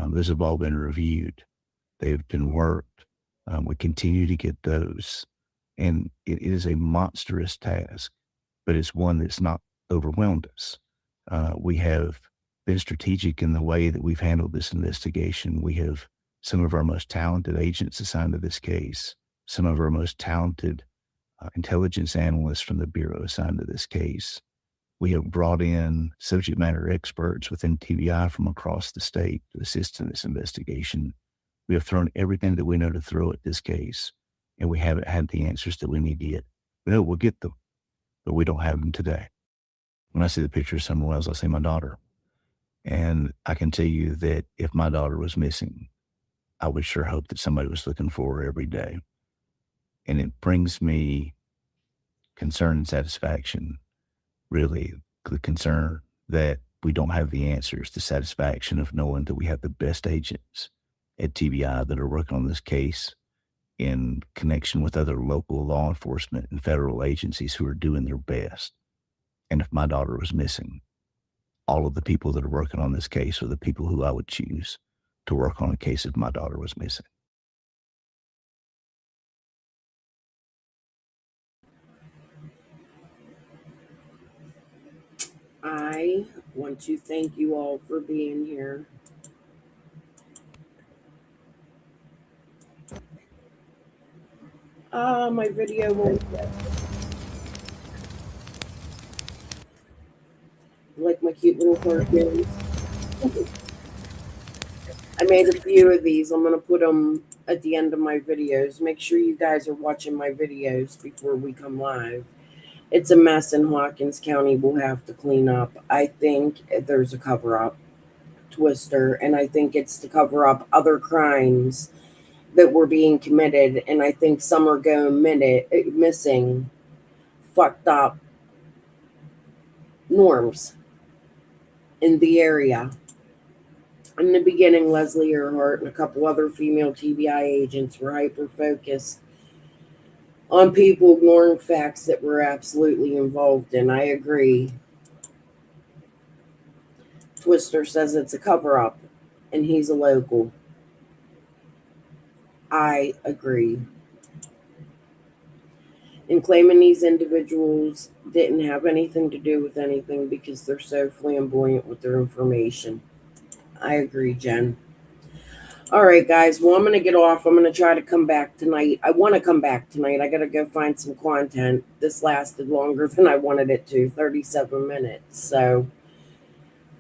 Those have all been reviewed. They've been worked. We continue to get those. And it is a monstrous task, but it's one that's not overwhelmed us. We have been strategic in the way that we've handled this investigation. We have some of our most talented agents assigned to this case, some of our most talented intelligence analysts from the Bureau assigned to this case. We have brought in subject matter experts within TBI from across the state to assist in this investigation. We have thrown everything that we know to throw at this case, and we haven't had the answers that we need to get. We know we'll get them, but we don't have them today. When I see the picture of Summer Wells, I see my daughter. And I can tell you that if my daughter was missing, I would sure hope that somebody was looking for her every day. And it brings me concern and satisfaction, really, the concern that we don't have the answers, the satisfaction of knowing that we have the best agents at TBI that are working on this case in connection with other local law enforcement and federal agencies who are doing their best. And if my daughter was missing, all of the people that are working on this case are the people who I would choose to work on a case if my daughter was missing. I want to thank you all for being here. My video won't get. Like my cute little cartoons. I made a few of these. I'm going to put them at the end of my videos. Make sure you guys are watching my videos before we come live. It's a mess in Hawkins County we'll have to clean up. I think there's a cover-up, Twister, and I think it's to cover up other crimes that were being committed, and I think some are going missing, fucked up norms in the area. In the beginning, Leslie Earhart and a couple other female TBI agents were hyper-focused on people ignoring facts that we're absolutely involved in. I agree. Twister says it's a cover-up, and he's a local. I agree. And claiming these individuals didn't have anything to do with anything because they're so flamboyant with their information. I agree, Jen. All right, guys. Well, I'm going to get off. I'm going to try to come back tonight. I want to come back tonight. I got to go find some content. This lasted longer than I wanted it to, 37 minutes. So,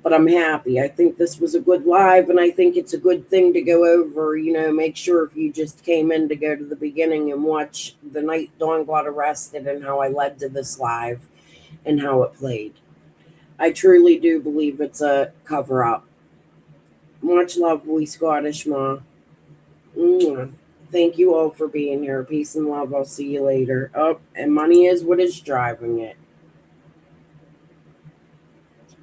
but I'm happy. I think this was a good live, and I think it's a good thing to go over. You know, make sure if you just came in to go to the beginning and watch the night Dawn got arrested and how I led to this live and how it played. I truly do believe it's a cover-up. Much love, we Scottish Ma. Thank you all for being here. Peace and love. I'll see you later. Oh, and money is what is driving it.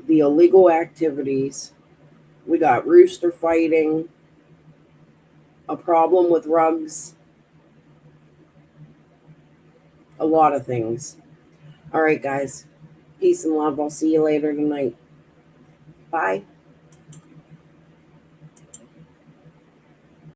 The illegal activities. We got rooster fighting. A problem with rugs. A lot of things. All right, guys. Peace and love. I'll see you later tonight. Bye.